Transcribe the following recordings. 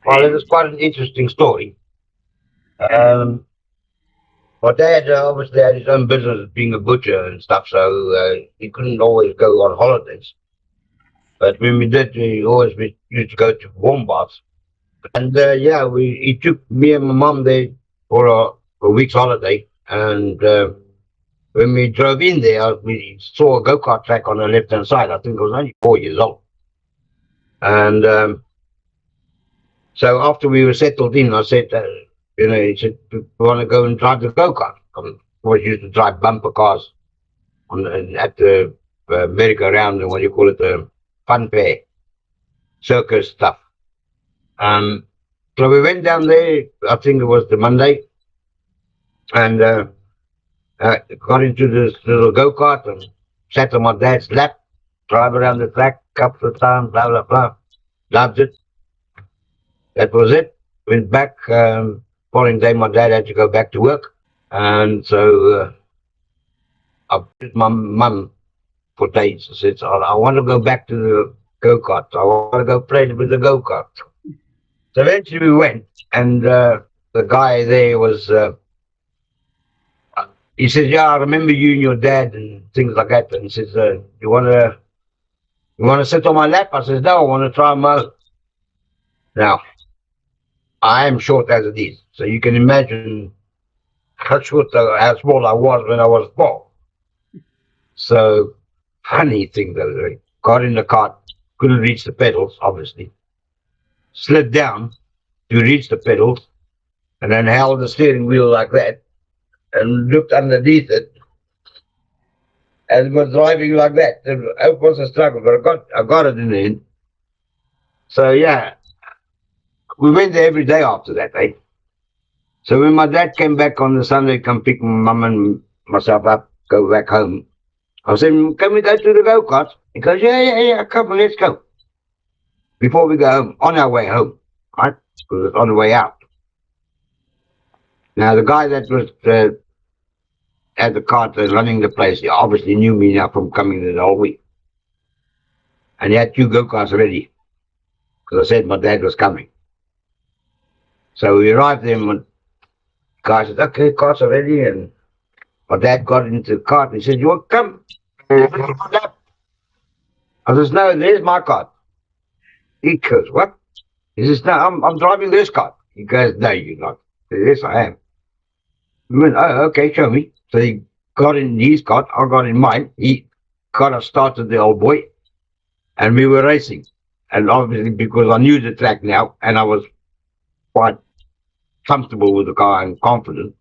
Well, it was quite an interesting story. Um, my dad obviously had his own business being a butcher and stuff, so he couldn't always go on holidays. But when we did, we used to go to warm baths. And yeah, he took me and my mum there for a week's holiday. And when we drove in there, we saw a go kart track on the left hand side. I think I was only 4 years old. And so after we were settled in, I said, he said, "We want to go and drive the go kart." I always used to drive bumper cars at the merry-go-round and what do you call it, the fun fair circus stuff. Um, so we went down there. I think it was the Monday, and got into this little go kart and sat on my dad's lap, drive around the track a couple of times, blah blah blah. Loved it. That was it. Went back. Following day, my dad had to go back to work, and so I with my mum for days. I said, "I want to go back to the go kart. I want to go play with the go kart." So eventually we went, and the guy there was. He says, "Yeah, I remember you and your dad and things like that." And he says, "You want to sit on my lap?" I says, "No, I want to try my." Now I am short as it is, so you can imagine how short, how small I was when I was 4. So funny thing though, got in the cart, couldn't reach the pedals, obviously. Slid down to reach the pedals, and then held the steering wheel like that, and looked underneath it, and was driving like that. It was a struggle, but I got it in the end. So yeah, we went there every day after that, eh? So when my dad came back on the Sunday, come pick my mum and myself up, go back home. I said, "Can we go to the go kart?" He goes, "Yeah, come on, let's go." Before we go home, on our way home, right? Because it's on the way out. Now the guy that was at the cart running the place, he obviously knew me now from coming there the whole week, and he had 2 go karts ready because I said my dad was coming. So we arrived there, and the guy said, "Okay, carts are ready," and my dad got into the cart and he said, "You want to come?" I says, "No, there's my cart." He goes, "What?" He says, "No, I'm driving this cart." He goes, "No, you're not." I said, "Yes, I am." I went, "Oh, okay, show me." So he got in his cart, I got in mine. He got us started, the old boy, and we were racing. And obviously, because I knew the track now and I was quite comfortable with the car and confident,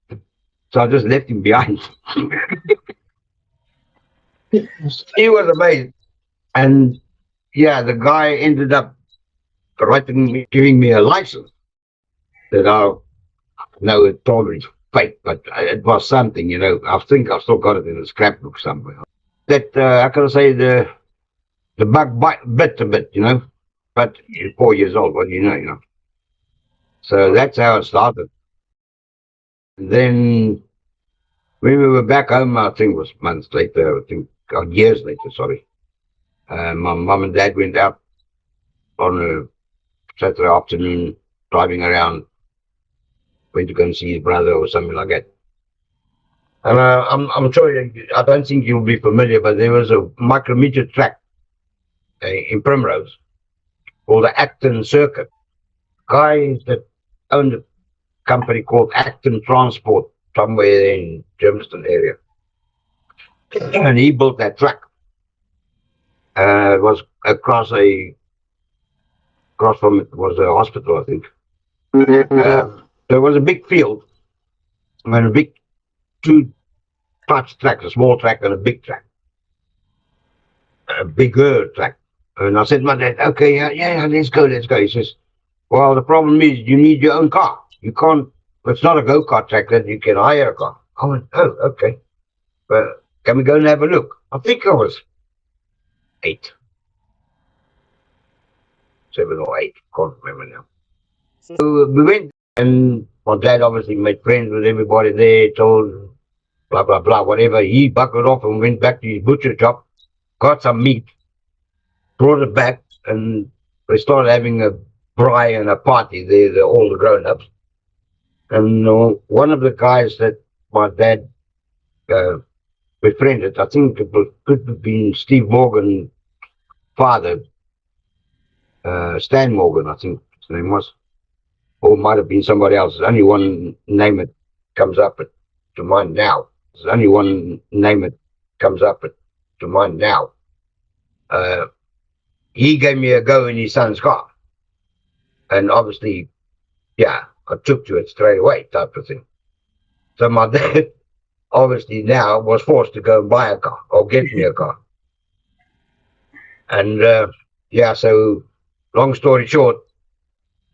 so I just left him behind. He was amazed. And yeah, the guy ended up writing me, giving me a license that I know it probably fake, but it was something, I think I've still got it in a scrapbook somewhere. That, how can I say, the bit a bit, but you're 4 years old, what do you know? So that's how it started. And then when we were back home, I think it was months later, years later, sorry. My mum and dad went out on a Saturday afternoon, driving around, went to go and see his brother or something like that. And I'm sure I don't think you'll be familiar, but there was a micrometer track in Primrose called the Acton Circuit. Guy that owned a company called Acton Transport somewhere in Germiston area, and he built that track. It was across from it was a hospital, I think. There was a big field and a big 2 parts track, a small track and a big track, a bigger track. And I said, "My dad, okay, yeah, let's go. He says, "Well, the problem is you need your own car. You can't, it's not a go-kart track that you can hire a car." I went, "Oh, okay. But can we go and have a look?" I think I was 8, 7 or 8, can't remember now. So we went, and my dad obviously made friends with everybody there, told blah, blah, blah, whatever. He buckled off and went back to his butcher shop, got some meat, brought it back, and they started having a Brian a party there, all the grown-ups. And one of the guys that my dad uh, befriended, I think could have been Steve Morgan's father, Stan Morgan, I think his name was, or might have been somebody else. There's only one name that comes up to mind now. There's only one name that comes up to mind now. Uh, he gave me a go in his son's car, and obviously, yeah, I took to it straight away, type of thing. So my dad, obviously now, was forced to go and buy a car or get me a car. And yeah, so long story short,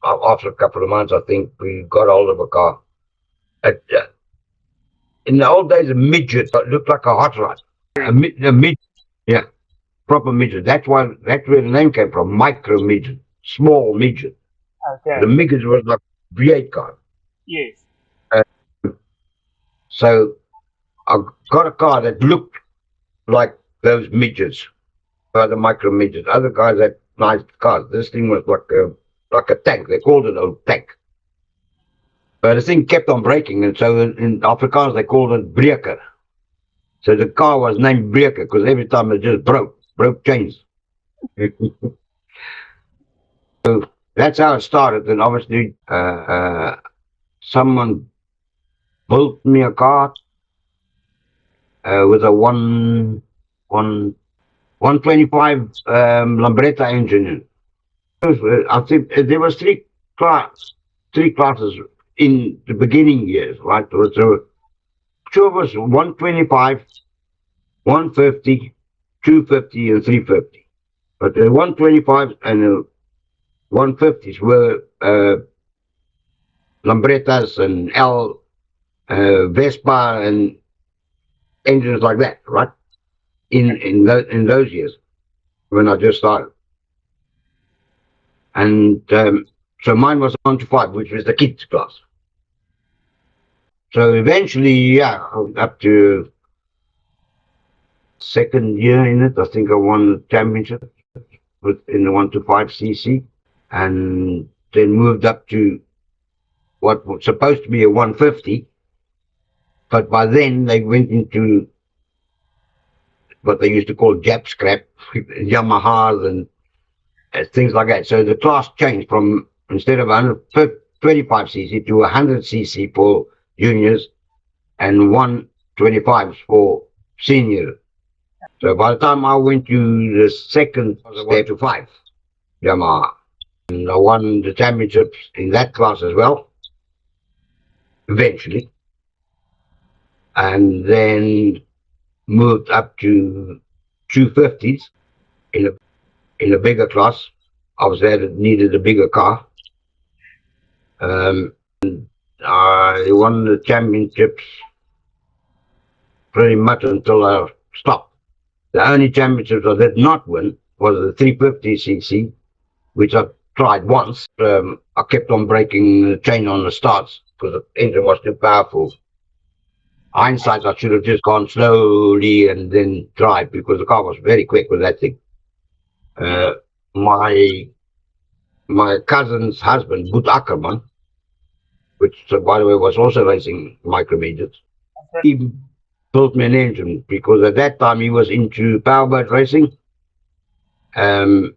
after a couple of months, I think we got hold of a car. In the old days, a midget looked like a hot rod. A midget, yeah, proper midget. That's where the name came from. Micro midget, small midget. Okay. The midget was like a V8 car. Yes. So I got a car that looked like those midgets, the micro midgets. Other guys had nice cars. This thing was like a tank. They called it a tank. But the thing kept on breaking, and so in Afrikaans they called it breaker. So the car was named breaker because every time it just broke chains. So that's how it started. And obviously, someone built me a car with a 125 Lambretta engine. I think there was three classes in the beginning years, right? So two of us, 125, 150, 250, and 350. But the 125 and the 150s were Lambrettas and L Vespa and engines like that, right? In those years when I just started. And so mine was 125, which was the kids class. So eventually, yeah, up to second year in it, I think I won the championship in the 125cc, and then moved up to what was supposed to be a 150, but by then they went into what they used to call Jap scrap, Yamahas and things like that. So the class changed from instead of 125cc to 100cc for juniors and 125s for senior. So by the time I went to the second step to 5 Yamaha, and I won the championships in that class as well, eventually, and then moved up to 250s in a bigger class. I was there that needed a bigger car. I won the championships pretty much until I stopped. The only championships I did not win was the 350cc, which I tried once. I kept on breaking the chain on the starts because the engine was too powerful. Hindsight, I should have just gone slowly and then drive because the car was very quick with that thing. My cousin's husband, Boet Ackerman, which, by the way, was also racing micro-midgets, he built me an engine because at that time he was into powerboat racing. Can't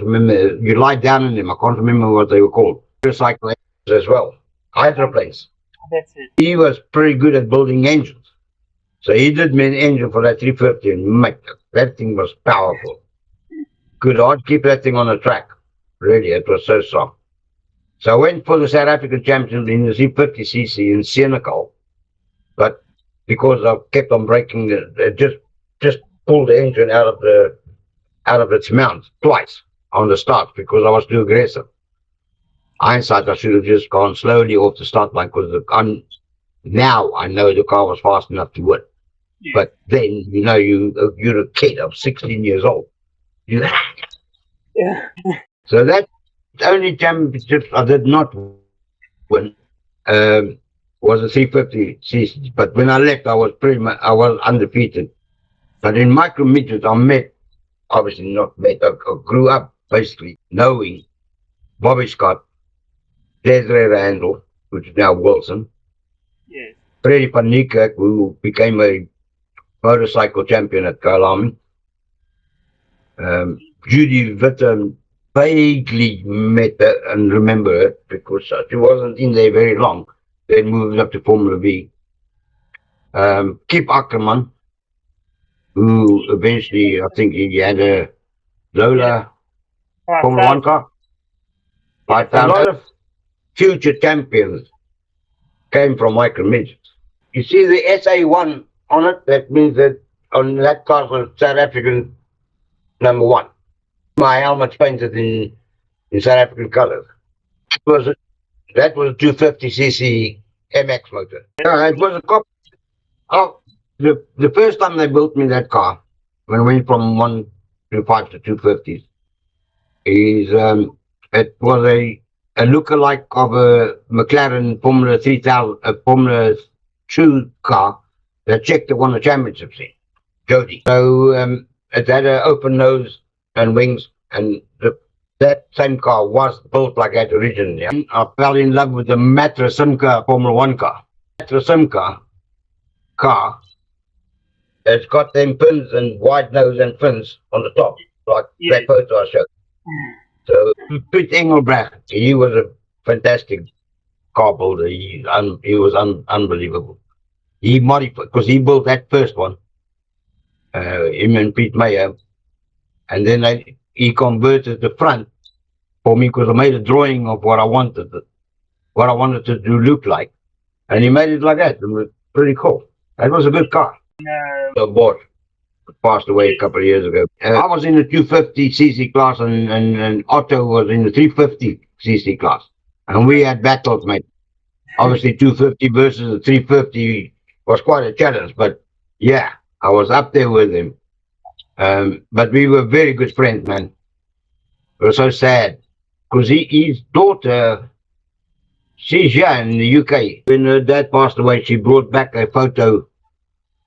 remember. You lie down in them. I can't remember what they were called. Motorcycle as well, hydroplanes. That's it. He was pretty good at building engines, so he did me an engine for that 350, and mate, that thing was powerful. Could hard keep that thing on the track. Really, it was so strong. So I went for the South African Championship in the 350cc in Senegal, but because I kept on breaking, it just pulled the engine out of its mount twice on the start because I was too aggressive. Hindsight, I should have just gone slowly off the start line because now I know the car was fast enough to win. Yeah. But then, you're a kid of 16 years old. Yeah. So that only championships I did not win was a 350cc. But when I left, I was undefeated. But in micro midgets, I grew up basically knowing Bobby Scott, Desiree Randall, which is now Wilson, Yes. Freddie van Niekerk, who became a motorcycle champion at Kyalami, Judy Witten, vaguely met her and remember her because she wasn't in there very long. Then moved up to Formula V. Kip Ackerman, who eventually, I think he had a Lola Formula 1 car. Yes. But a lot of future champions came from micro midgets. You see the SA1 on it, that means that on that car was South African number 1. My helmet's painted in South African colours. That was a 250cc MX motor. It was a cop. Oh, the first time they built me that car, when I went from 125 to 250s, is it was a lookalike of a McLaren Formula 3000, a Formula 2 car that checked it won the championship scene, Jody. So it had an open nose and wings, and that same car was built like that originally. I fell in love with the Matra Simca Formula 1 car. Matra Simca car, it's got them fins and wide nose and fins on the top, like that photo I showed. So Piet Engelbrecht, he was a fantastic car builder. He was unbelievable. He modified, because he built that first one, him and Pete Mayer, and then he converted the front for me because I made a drawing of what I wanted to do look like, and he made it like that. It was pretty cool. That was a good car. So bought, passed away a couple of years ago. I was in the 250cc class, and Otto was in the 350cc class, and we had battles, mate. Obviously, 250 versus the 350 was quite a challenge, but yeah, I was up there with him. But we were very good friends, man. It was so sad because his daughter, she's here in the UK. When her dad passed away, she brought back a photo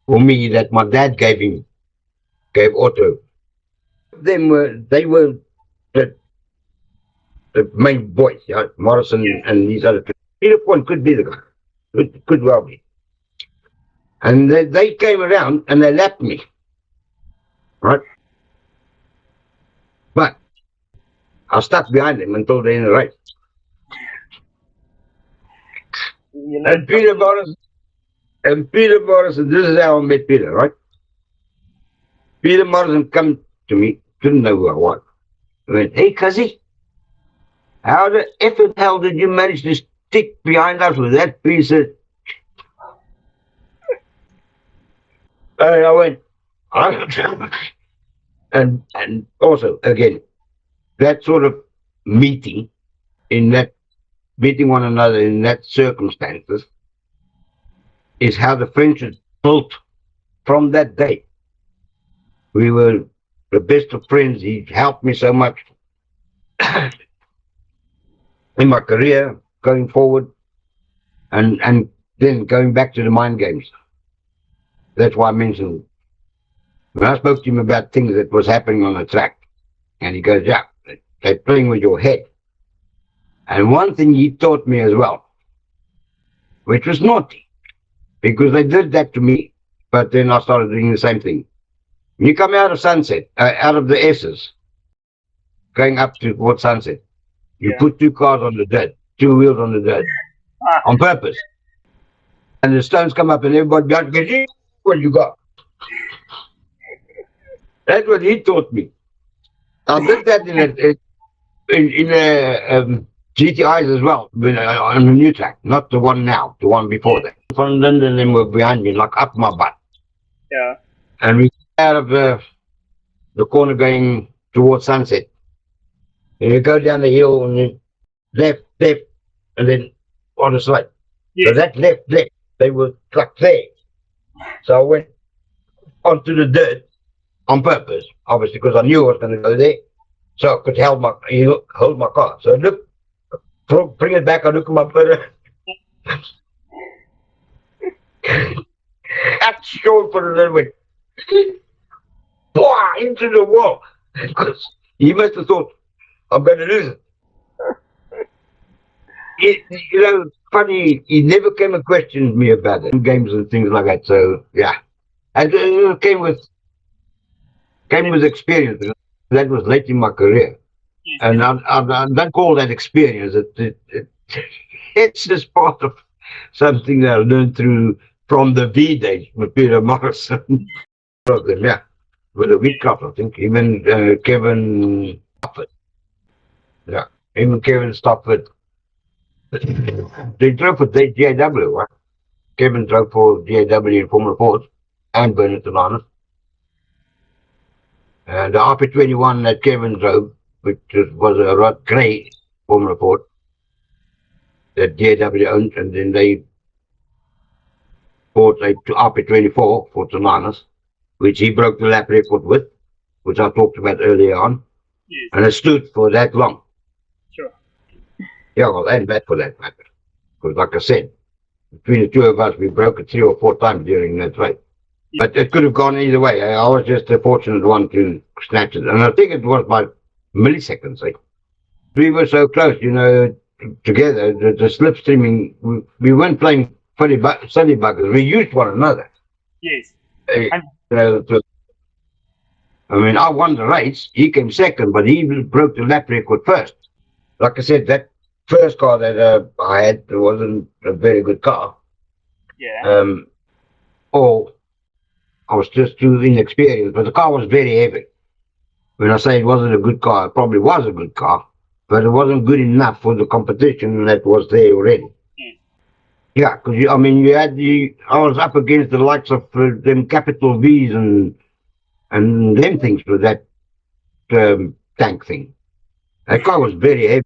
for me that my dad gave Otto. They were the main boys, yeah? Morrison and these other two. Peter Point could be the guy. Could well be. And they came around and they lapped me. Right? But I stuck behind them until the end of the race. And Peter Morrison, this is how I met Peter, right? Peter Morrison come to me, didn't know who I was. He went, "Hey, Cuzzy, how the effing hell did you manage to stick behind us with that piece of..." And I went, "I don't know." And also, again, that sort of meeting one another in that circumstances is how the friendship built from that day. We were the best of friends. He helped me so much in my career going forward, and then going back to the mind games. That's why I mentioned when I spoke to him about things that was happening on the track, and he goes, "Yeah, they're playing with your head." And one thing he taught me as well, which was naughty, because they did that to me, but then I started doing the same thing. When you come out of Sunset, out of the S's, going up towards Sunset, you put two cars on the dirt, two wheels on the dirt, on purpose. And the stones come up and everybody goes, "Gee, what you got?" That's what he taught me. I did that in GTIs as well, on the new track, not the one now, the one before that. From London, they were behind me, like up my butt. Yeah. And we out of the corner going towards Sunset. And you go down the hill and you left, and then on the side. Yes. So that left, they were like there. So I went onto the dirt on purpose, obviously, because I knew I was going to go there. So I could hold my car. So I look, bring it back, I look at my brother. That's short for a little bit. Into the wall. Because he must have thought, I'm going to lose it. you know, funny, he never came and questioned me about it, games and things like that. So yeah, and it came Yes. with experience. That was late in my career, Yes. and I don't call that experience. It's just part of something that I learned through from the V days with Peter Morrison. Of them, yeah, with a week couple, I think. Even Kevin Stofford, yeah, even Kevin Stofford. They drove for JW, right? Kevin drove for JW in Formula Ford and Bernard Alana. And the RP21 that Kevin drove, which was a Rod Gray Formula Ford that JW owned, and then they bought a RP24 for Tolanas, which he broke the lap record with, which I talked about earlier on, Yes. and it stood for that long. Sure. Yeah, well, and bad for that matter. Because, like I said, between the two of us, we broke it 3 or 4 times during that race. Yes. But it could have gone either way. I was just a fortunate one to snatch it. And I think it was by milliseconds. Like, we were so close, together, the slipstreaming, we weren't playing silly buggers. We used one another. Yes. Uh, And I mean, I won the race. He came second, but he broke the lap record first. Like I said, that first car that I had wasn't a very good car. yeah. Um, or I was just too inexperienced, but the car was very heavy. When I say it wasn't a good car, it probably was a good car, but it wasn't good enough for the competition that was there already. Yes. Yeah, because I mean, I was up against the likes of them capital V's and them things with that tank thing. That car was very heavy.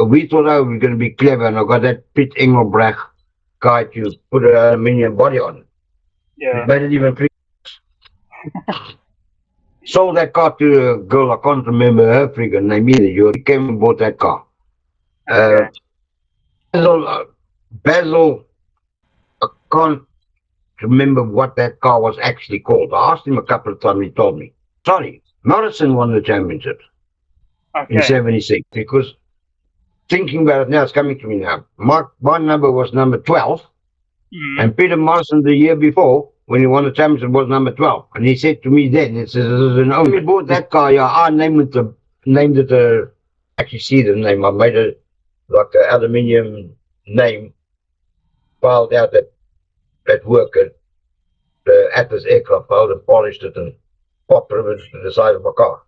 We thought we were going to be clever, and I got that Pete Engelbrecht guy to put an aluminium body on it. It Yeah. made it even free. Sold that car to a girl, I can't remember her freaking name either. She came and bought that car. Uh, Okay. Basil, Basil, I can't remember what that car was actually called. I asked him a couple of times, he told me. Sorry, Morrison won the championship in Okay. 76 because thinking about it now, it's coming to me now. My number was number 12, Mm. and Peter Morrison the year before, when he won the championship, was number 12. And he said to me then, it says, when we bought that car, yeah, I named it, actually see the name. I made it like an aluminium name, filed out at work at the Atlas aircraft, filed and polished it and popped it to the side of my car.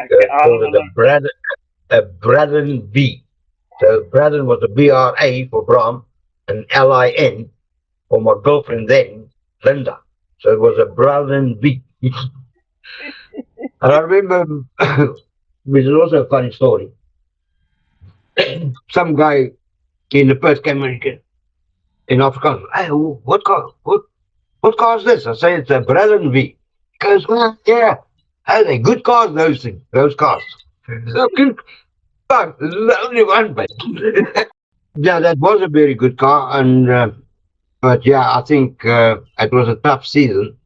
Okay. Called it a Braden V. So Braden was a BRA for Braam and LIN for my girlfriend then, Linda. So it was a Braden V. And I remember, which is also a funny story. Some guy in the Perth came in Afrikaans. Hey, what car is this? I say it's a Braden V. He goes, well, yeah. Hey, they're good cars, those cars. So good cars. This is the only one, but yeah, that was a very good car, and but yeah, I think it was a tough season.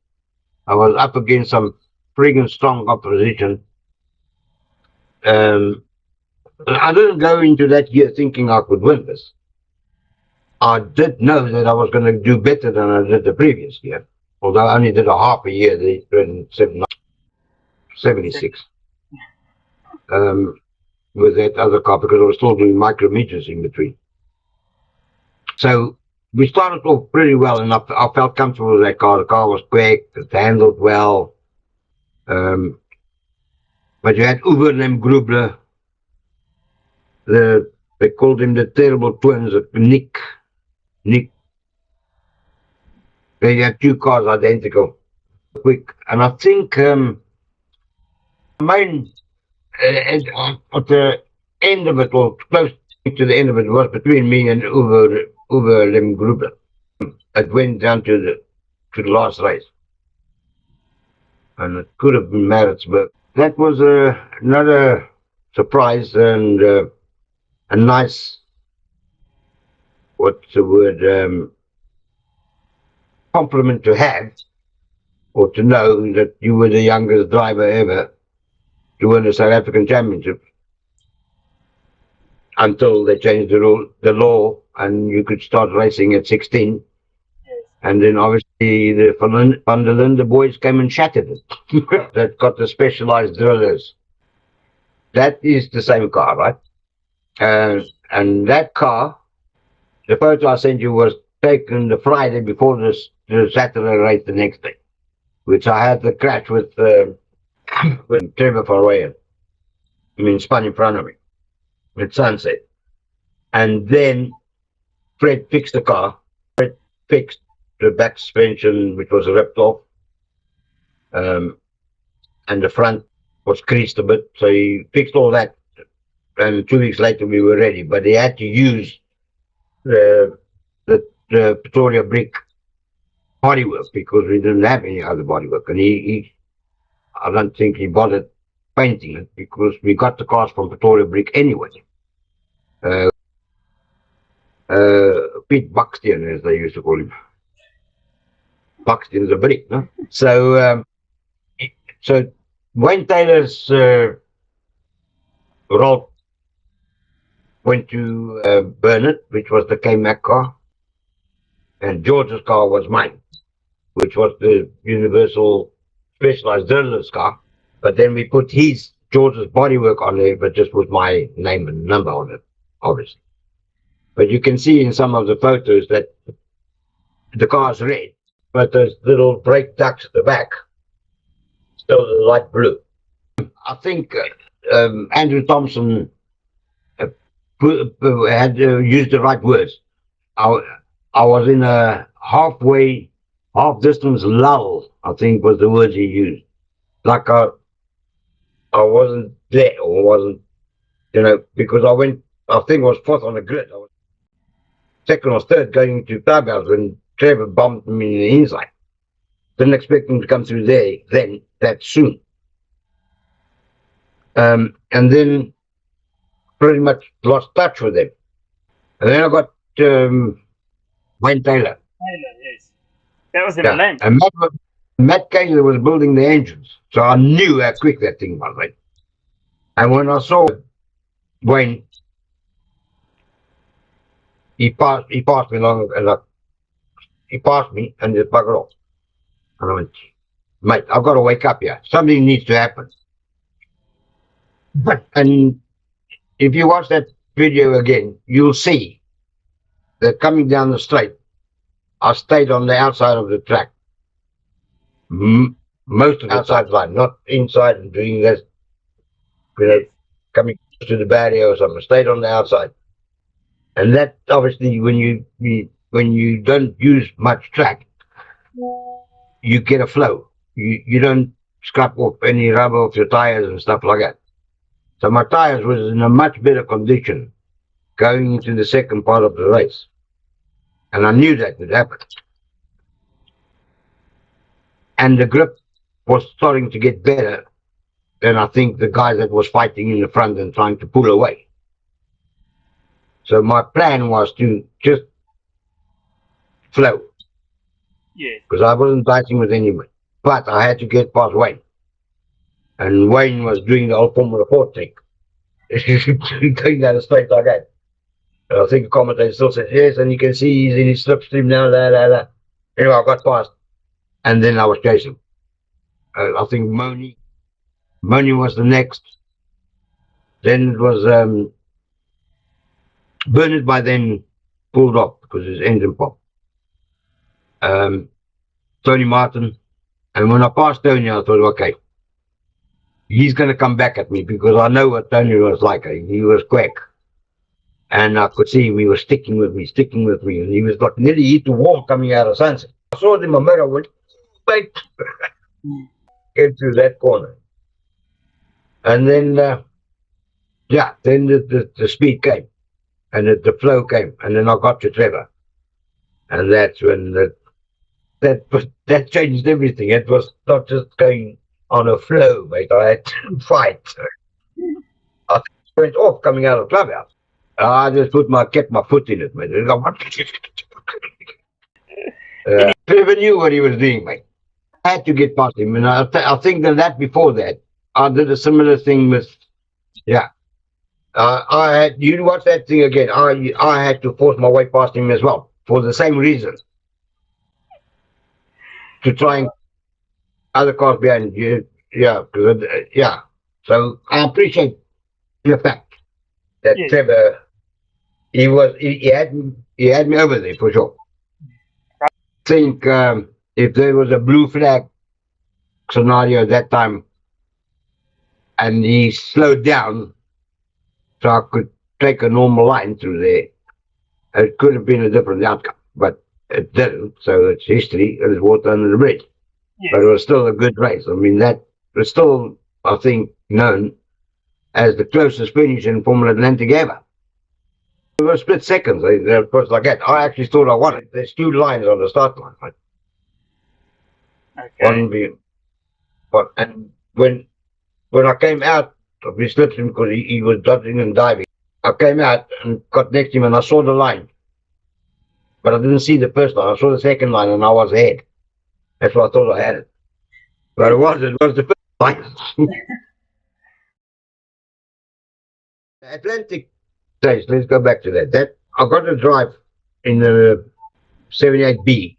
I was up against some friggin' strong opposition. Um, I didn't go into that year thinking I could win this. I did know that I was going to do better than I did the previous year, although I only did a half a year in 76 with that other car because I was still doing micrometers in between. So we started off pretty well, and I felt comfortable with that car. The car was quick, it handled well. Um, but you had Uber and Grubler, they called him the terrible twins, Nick. They had two cars identical, quick. And I think mine at the end of it, or close to the end of it, was between me and Uber Lem Grubler. It went down to the last race. And it could have been Maritzburg. That was another surprise and a nice, what's the word, compliment to have, or to know that you were the youngest driver ever to win a South African championship. until they changed the law, and you could start racing at 16. Yes. And then obviously the Van der Linde boys came and shattered it. That got the specialized drillers. That is the same car, right? And that car, the photo I sent you was taken the Friday before the Saturday race the next day, which I had the crash with Trevor Farway. I mean, spun in front of me at sunset. And then Fred fixed the car. Fred fixed the back suspension, which was ripped off. And the front was creased a bit. So he fixed all that. And 2 weeks later, we were ready. But he had to use the, the Pretoria brick bodywork because we didn't have any other bodywork. And I don't think he bothered painting it because we got the cars from Pretoria brick anyway. Pete Buxton, as they used to call him. Buxton's a brick, no? So Wayne Taylor's role went to Bernard, which was the K-Mac car, and George's car was mine, which was the Universal Specialized Drillers car. But then we put George's bodywork on there, but just with my name and number on it, obviously. But you can see in some of the photos that the car's red, but those little brake ducts at the back still the light blue. I think Andrew Thompson had used the right words. I was in a half distance lull, I think was the words he used. Like I wasn't there, or wasn't, because I think I was fourth on the grid. I was second or third going to clubhouse when Trevor bumped me in the inside. Didn't expect him to come through there then that soon. And then pretty much lost touch with him. And then I got Wayne Taylor. Yes. That was in Milan. And Matt Kayser was building the engines. So I knew how quick that thing was, right? And when I saw Wayne, he passed me along, and he passed me and just buggered off. And I went, mate, I've got to wake up here. Something needs to happen. And if you watch that video again, you'll see that coming down the straight, I stayed on the outside of the track. Most of the outside line, not inside and doing this, coming to the barrier or something. I stayed on the outside. And that obviously, when you don't use much track, you get a flow. You don't scrap off any rubber off your tires and stuff like that. So my tires was in a much better condition going into the second part of the race. And I knew that would happen. And the grip was starting to get better than I think the guy that was fighting in the front and trying to pull away. So my plan was to just flow. Yes. Because I wasn't fighting with anyone. But I had to get past Wayne. And Wayne was doing the old Formula 4 thing. Going down the straight like that. And I think the commentator still said, yes, and you can see he's in his slipstream now, Anyway, I got past. And then I was chasing. I think Moni was the next. Then it was Bernard by then pulled off because his engine popped. Tony Martin. And when I passed Tony, I thought, okay, he's going to come back at me because I know what Tony was like. He was quick. And I could see him, he was sticking with me. And he was like nearly hit the wall coming out of Sunset. I saw it in my mirror, I went, wait. Get through that corner. And then, then the speed came. And the flow came. And then I got to Trevor. And that's when that changed everything. It was not just going on a flow, mate. I had to fight. I went off coming out of the clubhouse. I just kept my foot in it, mate. Trevor knew what he was doing, mate. I had to get past him. And I think that before that, I did a similar thing with, I had you watch that thing again. I had to force my way past him as well for the same reason to try and other cars behind you. Yeah, yeah. So I appreciate the fact that Yes. Trevor he had me over there for sure. Right. I think if there was a blue flag scenario at that time and he slowed down so I could take a normal line through there, it could have been a different outcome. But it didn't, so it's history. It was water under the bridge. But it Yes. was still a good race. I mean, that was still, I think, known as the closest finish in Formula Atlantic ever. It was split seconds. Of course, like that. I actually thought I won it. There's two lines on the start line. Right? Okay. One being, but and when I came out of his slipstream because he was dodging and diving, I came out and got next to him and I saw the line, but I didn't see the first line. I saw the second line and I was ahead. That's what I thought I had it. But it was the first line. Atlantic days, let's go back to that. That I got to drive in the 78B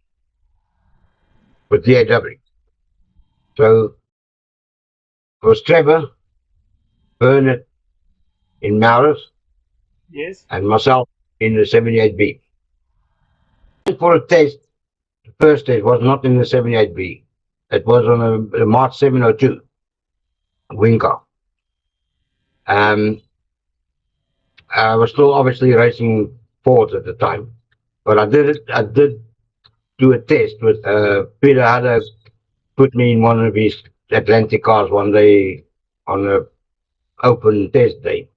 with DAW. So it was Trevor, Bernard in Maurus, Yes. and myself in the 78B. For a test, the first test was not in the 78B. It was on a March 702 wing car. Um, I was still obviously racing Fords at the time, but I did do a test with Peter Haddock put me in one of his Atlantic cars one day on a open test day.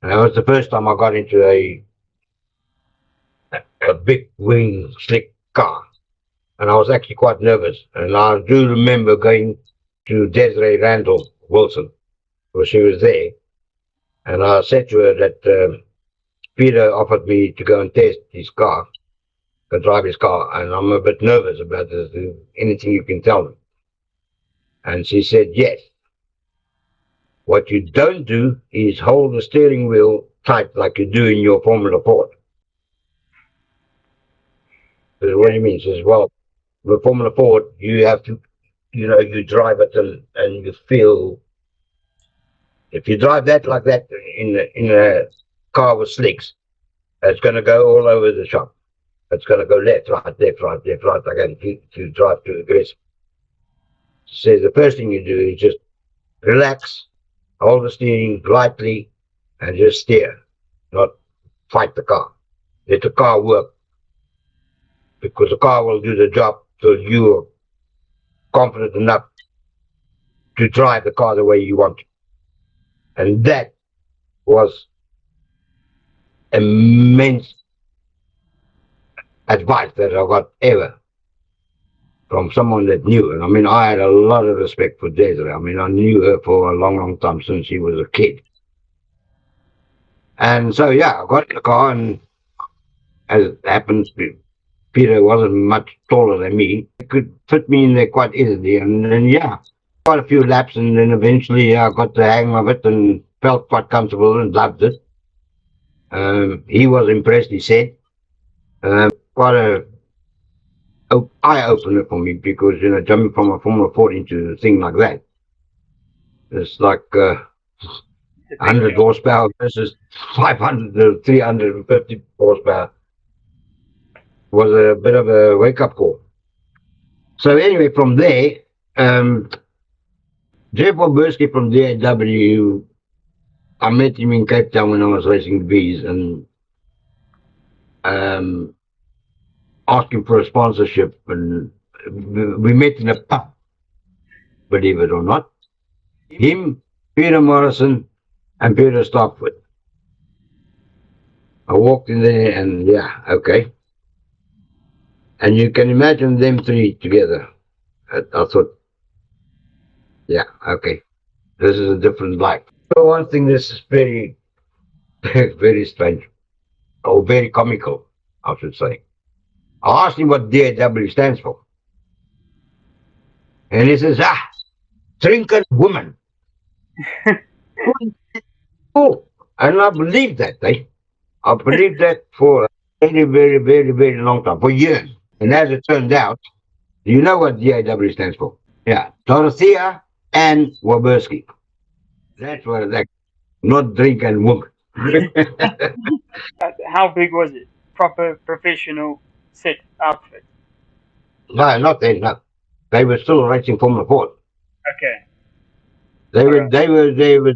And that was the first time I got into a big wing slick car. And I was actually quite nervous. And I do remember going to Desiree Randall Wilson, because she was there. And I said to her that Peter offered me to go and test his car, to drive his car. And I'm a bit nervous about this. Anything you can tell me. And she said, yes. What you don't do is hold the steering wheel tight like you do in your Formula Ford. What do Okay. you mean? She says, well, the Formula Ford, you have to, you drive it and you feel, if you drive that like that in a car with slicks, it's going to go all over the shop. It's going to go left, right, again, if you drive too aggressive. She says the first thing you do is just relax, hold the steering lightly, and just steer, not fight the car. Let the car work, because the car will do the job till you're confident enough to drive the car the way you want to. And that was immense advice that I got ever from someone that knew. And I mean, I had a lot of respect for Desiree. I mean, I knew her for a long, long time since she was a kid. And so, yeah, I got in the car, and as it happens, Peter wasn't much taller than me. He could fit me in there quite easily. And then, yeah, quite a few laps. And then eventually I got the hang of it and felt quite comfortable and loved it. He was impressed, he said. Quite a eye opener for me, because, jumping from a Formula Ford into a thing like that, it's like It's a big 100 jump. horsepower versus 500 to 350 horsepower was a bit of a wake-up call. So anyway, from there, Jeff Oberski from DAW, I met him in Cape Town when I was racing the bees, and um, asked him for a sponsorship, and we met in a pub, believe it or not. Him, Peter Morrison, and Peter Stockford. I walked in there, and yeah, okay. And you can imagine them three together. I thought, yeah, okay, this is a different life. So one thing, this is very, very strange, or very comical, I should say. I asked him what DAW stands for. And he says, drinking woman. Oh, And I believed that, eh? I believed that for a very, very, very, very long time, for years. And as it turned out, do you know what DAW stands for? Yeah, Dorothea and Wabersky. That's what it's like. Not drink and work. How big was it? Proper professional set outfit. No, not then. No, they were still racing Formula Ford. Okay. They All were, right. they were, they were,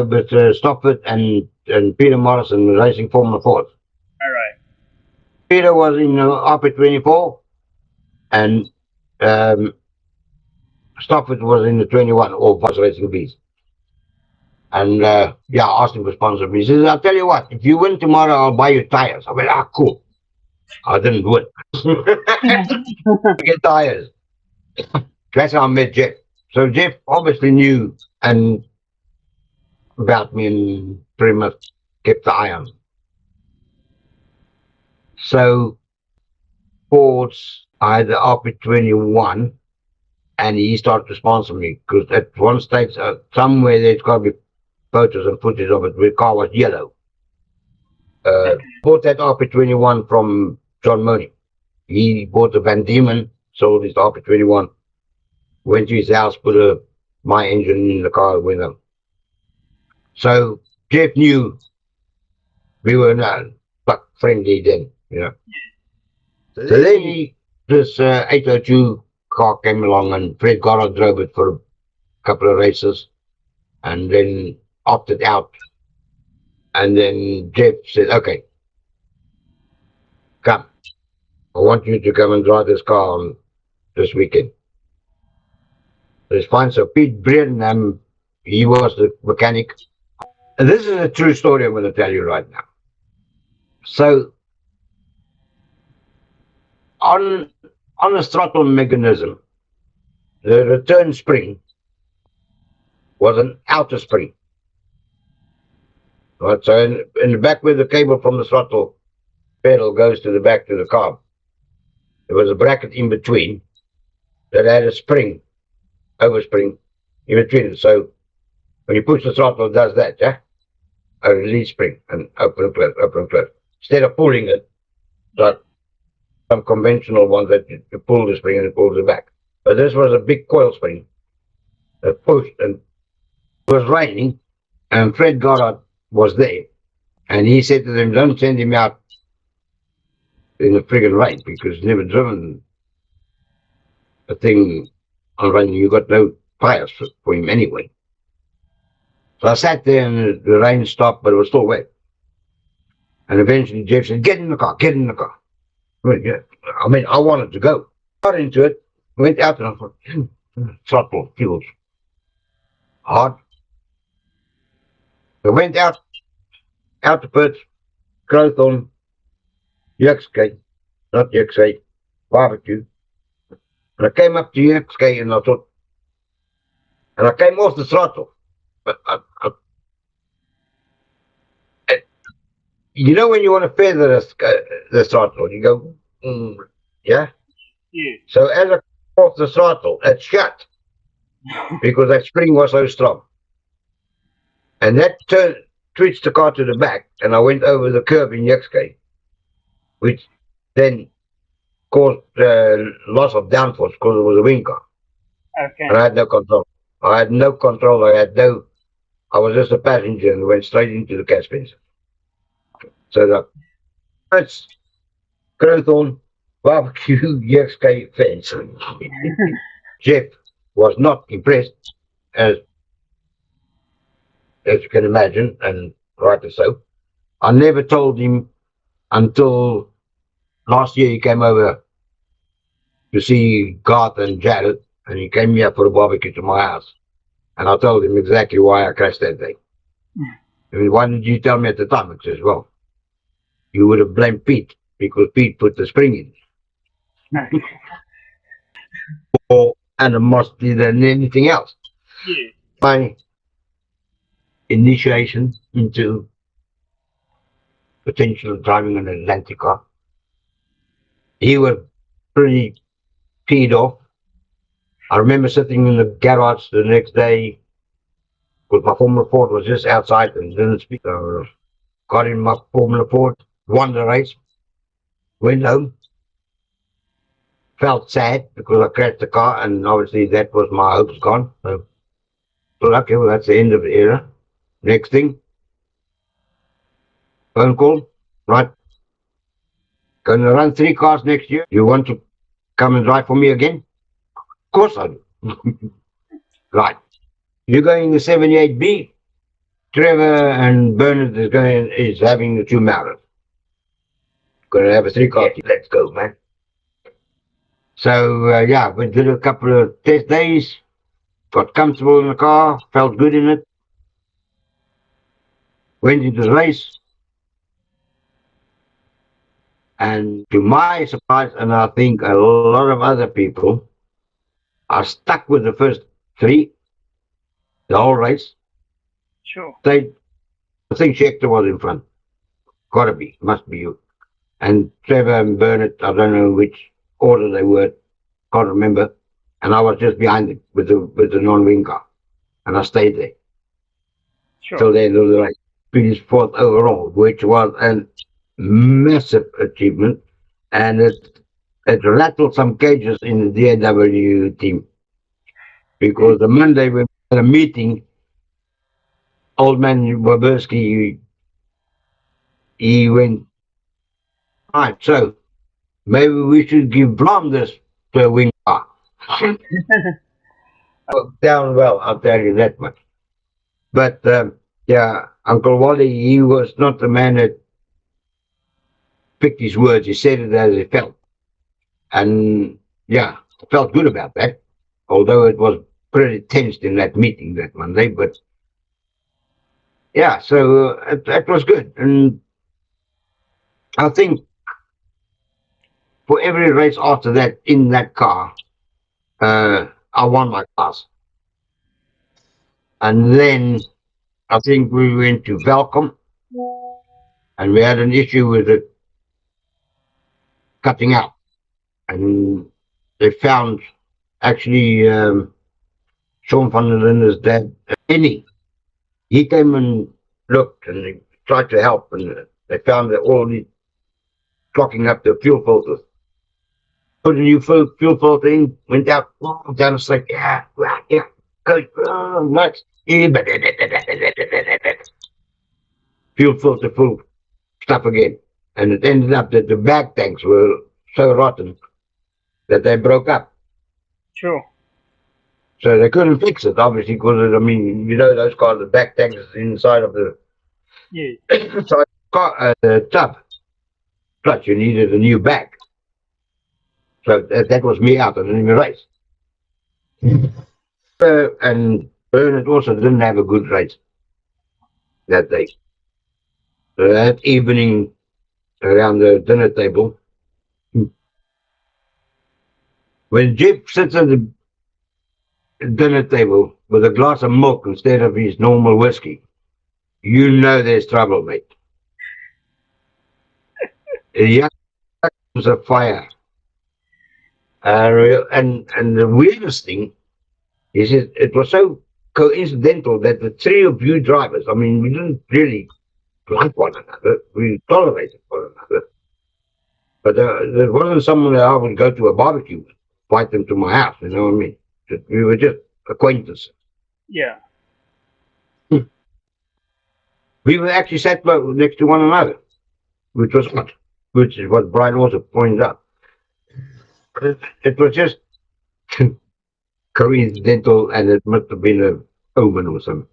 with Stofford and Peter Morrison were racing Formula Ford. All right. Peter was in RP24, and um, Stofford was in the 21, or vice racing beast. And yeah, I asked him for sponsor. He says, "I'll tell you what, if you win tomorrow, I'll buy you tires." I went, "Ah, cool." I didn't win. Get tires. That's how I met Jeff. So Jeff obviously knew and about me and pretty much kept the eye on me. So Ford's I had the RP21, and he started to sponsor me because at one stage, somewhere there's got to be photos and footage of it. The car was yellow. Bought that RP21 from John Money. He bought a Van Diemen, sold his RP21, went to his house, put my engine in the car with him. So Jeff knew we were not like friendly then, you know. So then this 802 car came along, and Fred Goddard drove it for a couple of races and then opted out. And then Jeff said, "Okay, come. I want you to come and drive this car on this weekend." It's fine. So Pete Breeden, he was the mechanic. And this is a true story I'm going to tell you right now. So on the throttle mechanism, the return spring was an outer spring. Right? So in the back where the cable from the throttle pedal goes to the back to the car, there was a bracket in between that had a spring, overspring in between it. So when you push the throttle, it does that, yeah? A release spring and open and close, open and close. Instead of pulling it, like some conventional ones that you pull the spring and it pulls it back. But this was a big coil spring that pushed, and it was raining, and Fred Goddard was there. And he said to them, "Don't send him out in the friggin' rain because he's never driven a thing on rain. You got no tires for him anyway." So I sat there, and the rain stopped, but it was still wet. And eventually Jeff said, "Get in the car, get in the car." I mean, yeah, I wanted to go. Got into it, went out, and I thought, throttle feels hard. I went out to put growth on UXK, not UXK, barbecue. And I came up to UXK, and I thought, and I came off the throttle. But you know when you want to feather the throttle, you go, yeah? Yeah. So as I came off the throttle, it shut because that spring was so strong. And that twitched the car to the back, and I went over the curb in UXK, which then caused loss of downforce because it was a wing car. Okay. And I had no control. I had no control. I was just a passenger and went straight into the gas fence. So that's Crowthorne barbecue UXK fence. Jeff was not impressed, as you can imagine, and rightly so. I never told him until last year. He came over to see Garth and Jared, and he came here for a barbecue to my house. And I told him exactly why I crashed that day. I mean, "Why did you tell me at the time?" He says, "Well, you would have blamed Pete because Pete put the spring in." More animosity than anything else. Yeah. My initiation into potential driving an Atlantic car, he was pretty peed off. I remember sitting in the garage the next day because my Formula Ford was just outside and didn't speak. So got in my Formula Ford, won the race, went home, felt sad because I crashed the car, and obviously that was my hopes gone. So, okay, well, that's the end of the era. Next thing, phone call, right? Going to run 3 cars next year. You want to come and drive for me again? Of course I do. Right. You're going the 78B. Trevor and Bernard is having the 2 marathons. Going to have a 3 car team. Let's go, man. So yeah, we did a couple of test days. Got comfortable in the car. Felt good in it. Went into the race. And to my surprise, and I think a lot of other people are stuck with the first three, the whole race. Sure. They, I think Schechter was in front. Gotta be, must be you. And Trevor and Bernard, I don't know which order they were, can't remember. And I was just behind them with the non-wing car, and I stayed there Sure. till the end of the race. Finished fourth overall, which was a massive achievement, and it rattled some cages in the DAW team because the Monday we had a meeting, old man Waberski, he went, right, so maybe we should give Braam this wing car. Down well, I'll tell you that much. But yeah, Uncle Wally, he was not the man that picked his words. He said it as he felt. And yeah, I felt good about that. Although it was pretty tensed in that meeting that Monday. But yeah, so that was good. And I think for every race after that in that car, I won my class. And then I think we went to Valcom and we had an issue with it cutting out. And they found actually Sean van der Linden's dad, Penny. He came and looked and he tried to help, and they found that all the clocking up the fuel filters. Put a new fuel filter in, went out, down the slate, yeah, yeah, good, nuts. Fuel filter full, stuff again. And it ended up that the back tanks were so rotten that they broke up. Sure. So they couldn't fix it, obviously, because I mean, you know, those cars, the back tank is inside of the Yeah. inside the tub. Plus, you needed a new back. So that was me out in the race. And Bernard also didn't have a good race that day. So that evening, around the dinner table, when Jeff sits at the dinner table with a glass of milk instead of his normal whiskey, you know there's trouble, mate. Yeah, it was a fire. And the weirdest thing is it was so coincidental that the three of you drivers, I mean, we didn't really like one another, we tolerated one another, but there wasn't someone that I would go to a barbecue with, invite them to my house, you know what I mean? We were just acquaintances. Yeah. We were actually sat next to one another, which was odd, which is what Brian also pointed out. It was just coincidental, and it must have been an omen or something.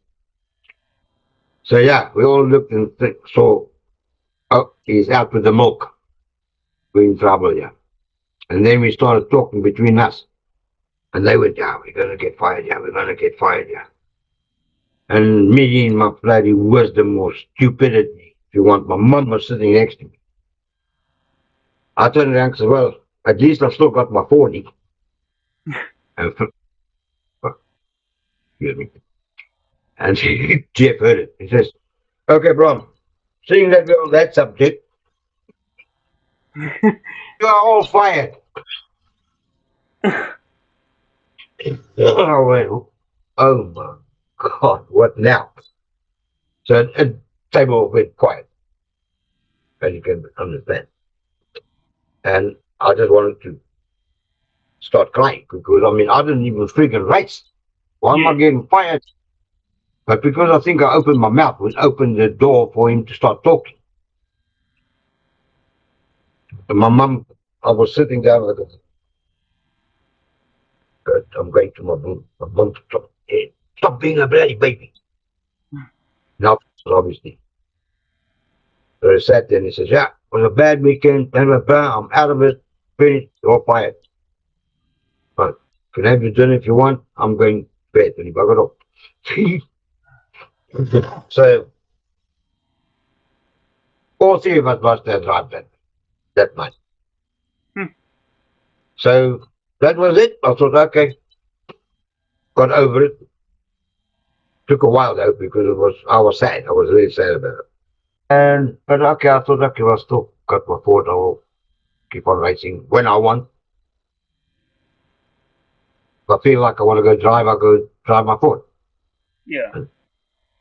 So yeah, we all looked and saw, oh, he's out with the milk. We're in trouble, yeah. And then we started talking between us. And they went, yeah, we're going to get fired, yeah, we're going to get fired, yeah. And me and my bloody wisdom or stupidity, if you want, my mum was sitting next to me. I turned around and said, well, at least I've still got my 40. And, excuse me. And Jeff heard it. He says, okay, Brom, seeing that we're on that subject, you are all fired. Oh, well, oh my God, what now? So a table went quiet, as you can understand. And I just wanted to start crying because I mean I didn't even freaking race. Why am I Yeah. getting fired? But because I think I opened my mouth, which opened the door for him to start talking. And my mum, I was sitting down like, I'm going to my room. My mum, stop, hey, stop being a bloody baby. Now, obviously. So he sat there and he says, yeah, it was a bad weekend. Blah, blah, blah. I'm out of it. Finished. You're fired. But you can have your dinner if you want. I'm going to bed. And he buggered off. So all three of us lost our drive that night. Hmm. So that was it. I thought, okay, got over it. Took a while though because I was sad. I was really sad about it. And but okay, I thought, okay, I still got my Ford. I will keep on racing when I want. If I feel like I want to go drive, I go drive my Ford. Yeah.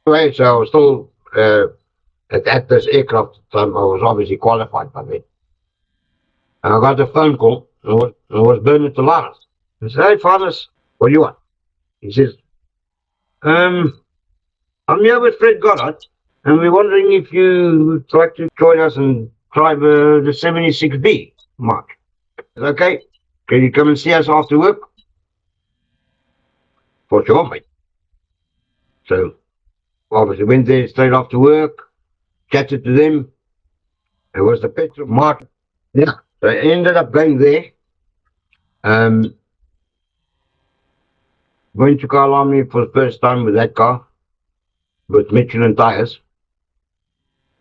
Anyway, so I was still at this aircraft time. I was obviously qualified by then. And I got a phone call. It was Bernard Tolaris. He said, "Hey, Fathers, what do you want?" He says, "Um, I'm here with Fred Goddard, and we're wondering if you would like to join us and drive the 76B Mark. Okay, can you come and see us after work?" For sure, mate. So obviously went there straight after work, chatted to them. It was the petrol market. Yeah. So I ended up going there. Um, went to Kalami for the first time with that car, with Michelin tires.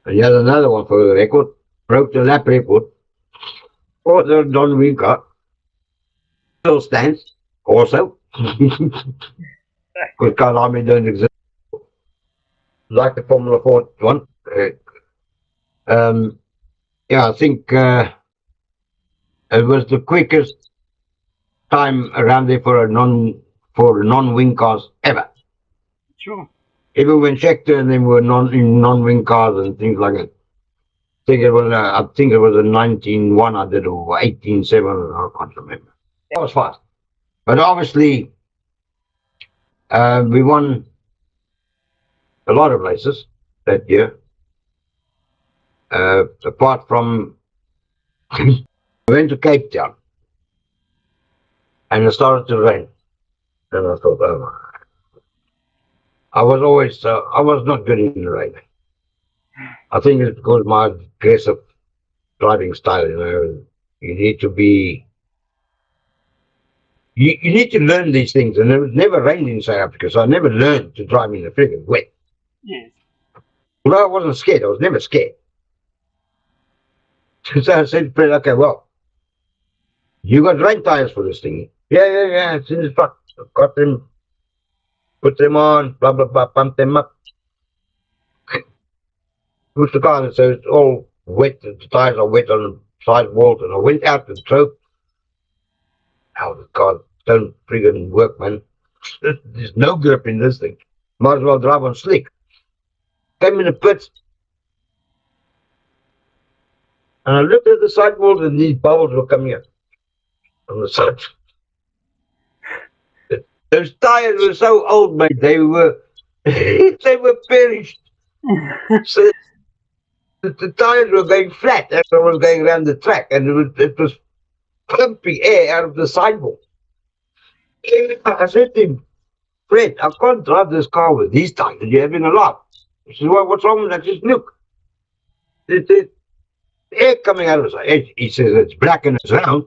And he had another one for the record. Broke the lap record for the Don Wing car. Still stands also. Because Kalami don't exist like the Formula Ford one. Um, yeah, I think it was the quickest time around there for non wing cars ever. True. Even when Schechter and them were non wing cars and things like that. I think it was a 19.1 I did or 18.7. I can't remember. That was fast. But obviously, we won a lot of races that year. Apart from, we went to Cape Town and it started to rain. And I thought, oh, I was not good in the rain. I think it's because my aggressive driving style, you need to be, you need to learn these things. And it never rained in South Africa, so I never learned to drive in the friggin' wet. Yes. Well, I wasn't scared. I was never scared. So I said to Fred, okay, well, you got rain tires for this thing. Yeah, yeah, yeah. It's in the truck. Got them, put them on, blah, blah, blah, pump them up. Push the car, and so it's all wet. The tires are wet on the side walls. And I went out and drove. Oh, the car don't friggin' work, man. There's no grip in this thing. Might as well drive on slick. Came in the pits, and I looked at the sidewalls, and these bubbles were coming out on the side. Those tires were so old, mate. They were they were perished. So the tires were going flat as I was going around the track, and it was pumping air out of the sidewall. I said to him, Fred, I can't drive this car with these tires. You're having a laugh. He says, well, what's wrong with that? I says, look, the air coming out of the side. He says, it's black and it's round.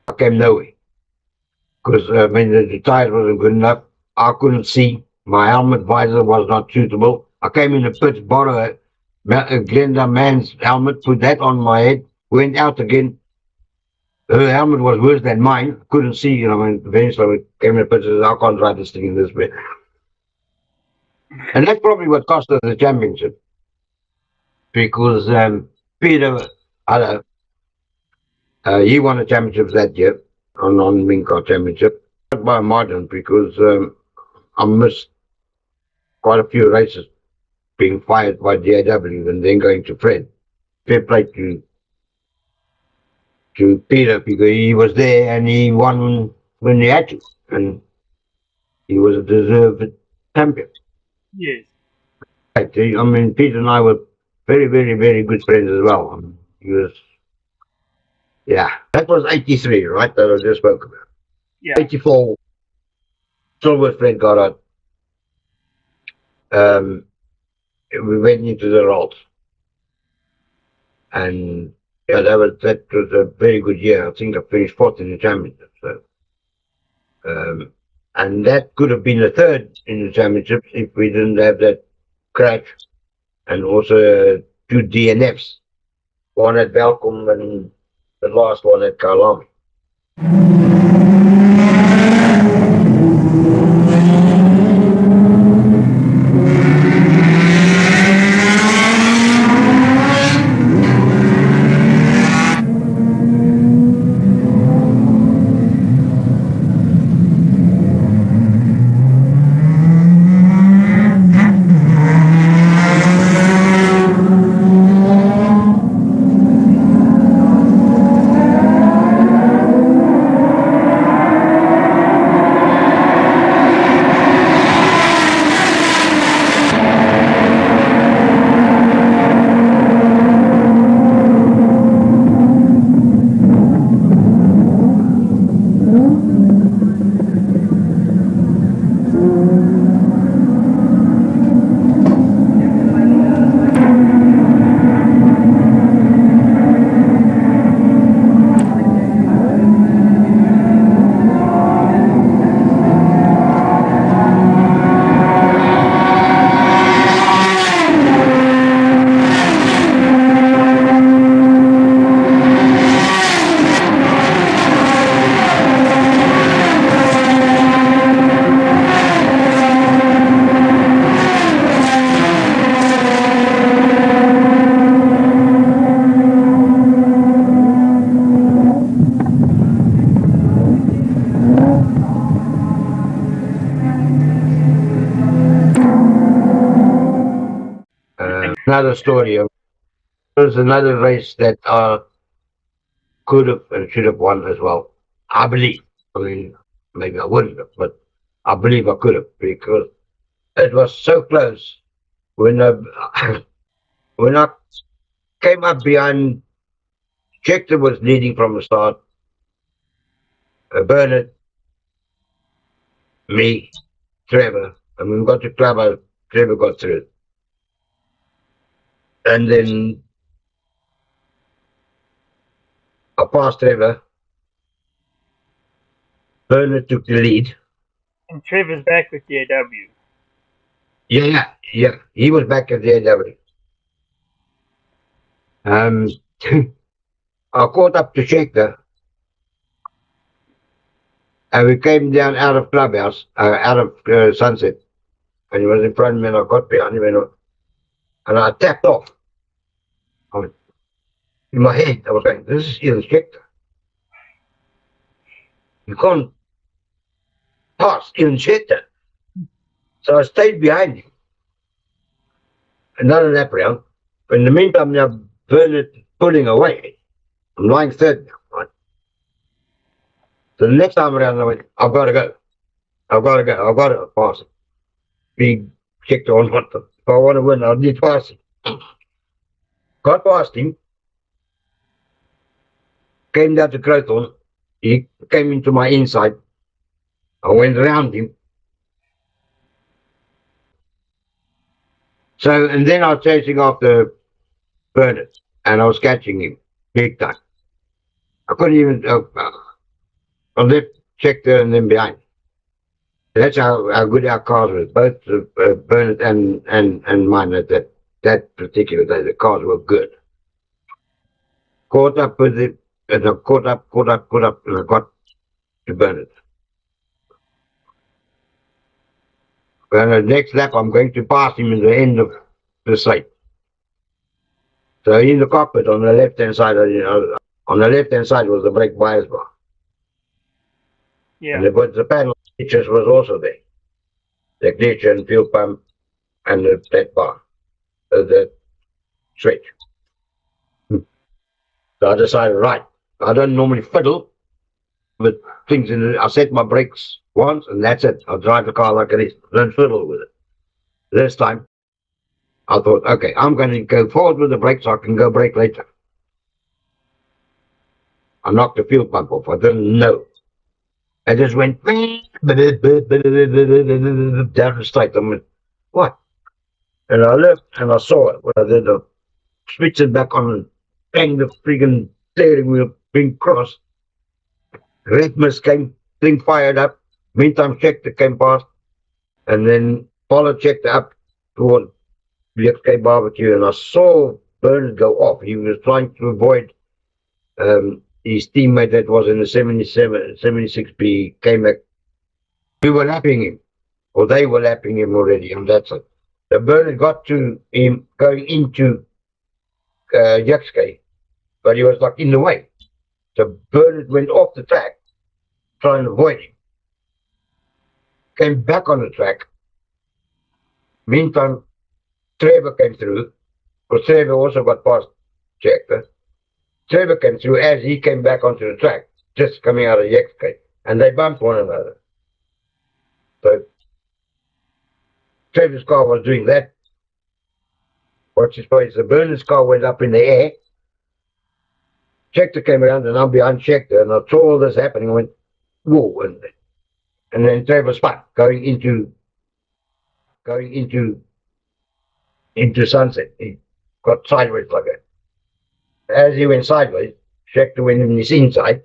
I came nowhere because I mean the tires wasn't good enough. I couldn't see. My helmet visor was not suitable. I came in the pits, borrowed a Glenda man's helmet, put that on my head, went out again. Her helmet was worse than mine. Couldn't see, when eventually I came in the pits and said, I can't drive this thing in this way. And that's probably what cost us the championship. Because Peter, he won a championship that year, on wing car championship. by a margin because I missed quite a few races being fired by DAW and then going to Fred. Fair play to Peter because he was there and he won when he had to. And he was a deserved champion. Yes. Right. I mean, Peter and I were very, very, very good friends as well. He was, yeah. That was 83, right? That I just spoke about. Yeah. 84, Silver Fred got out. We went into the rolls. And yeah, that was a very good year. I think I finished fourth in the championship. So, and that could have been a third in the championship if we didn't have that crash and also two DNFs, one at Belcom and the last one at Kalami. Another story. There's another race that could have and should have won as well. I believe. I mean, maybe I wouldn't have, but I believe I could have because it was so close when I, when I came up behind. Schechter was leading from the start. Bernard, me, Trevor, and when we got to Clubhouse, Trevor got through. And then I passed Trevor. Bernard took the lead. And Trevor's back with DAW. Yeah. He was back at the AW. I caught up to Schechter, and we came down out of Clubhouse, out of Sunset, and he was in front of me, and I got behind him, and I tapped off. In my head, I was going, this is Ian Schechter. You can't pass Ian Schechter. So I stayed behind him. Another lap round. But in the meantime, now Bernard pulling away. I'm lying third now, right? So the next time around, I went, I've got to go. I've got to pass him. Big Schechter on what? If I want to win, I need to pass him. Got past him. Came down to Crowthorne. He came into my inside. I went around him. So, and then I was chasing after Bernard, and I was catching him big time. I couldn't even, I left Schechter and then behind. That's how good our cars were, both Bernard and mine at that particular day. The cars were good. Caught up with it, and I caught up, and I got to Bernard. And the next lap, I'm going to pass him in the end of the straight. So in the cockpit on the left-hand side, on the left-hand side was the brake bias bar. Yeah. And the panel features was also there. The ignition, fuel pump, and that bar, the switch. So I decided, right, I don't normally fiddle with things in it. I set my brakes once and that's it. I'll drive the car like it is. Don't fiddle with it. This time, I thought, okay, I'm going to go forward with the brakes so I can go brake later. I knocked the fuel pump off. I didn't know. I just went down the straight. I went, what? And I looked and I saw it. What I did, I switched it back on and bang the freaking steering wheel being crossed. Red mist came, thing fired up. Meantime, checked it came past. And then Paula checked up toward the XK barbecue and I saw Bernard go off. He was trying to avoid his teammate that was in the 77, 76B came back. We were lapping him, or they were lapping him already, and that's it. The Bernard got to him going into Yuxke, but he was like in the way. So Bernard went off the track, trying to avoid him. Came back on the track. Meantime, Trevor came through, because Trevor also got past Jactor. Trevor came through as he came back onto the track, just coming out of Yuxke, and they bumped one another. So Trevor's car was doing that. Watch his face. The Bernard's car went up in the air. Schechter came around and I'm behind Schechter and I saw all this happening. I went, whoa, and then Trevor spun going into sunset. He got sideways like that. As he went sideways, Schechter went in his inside.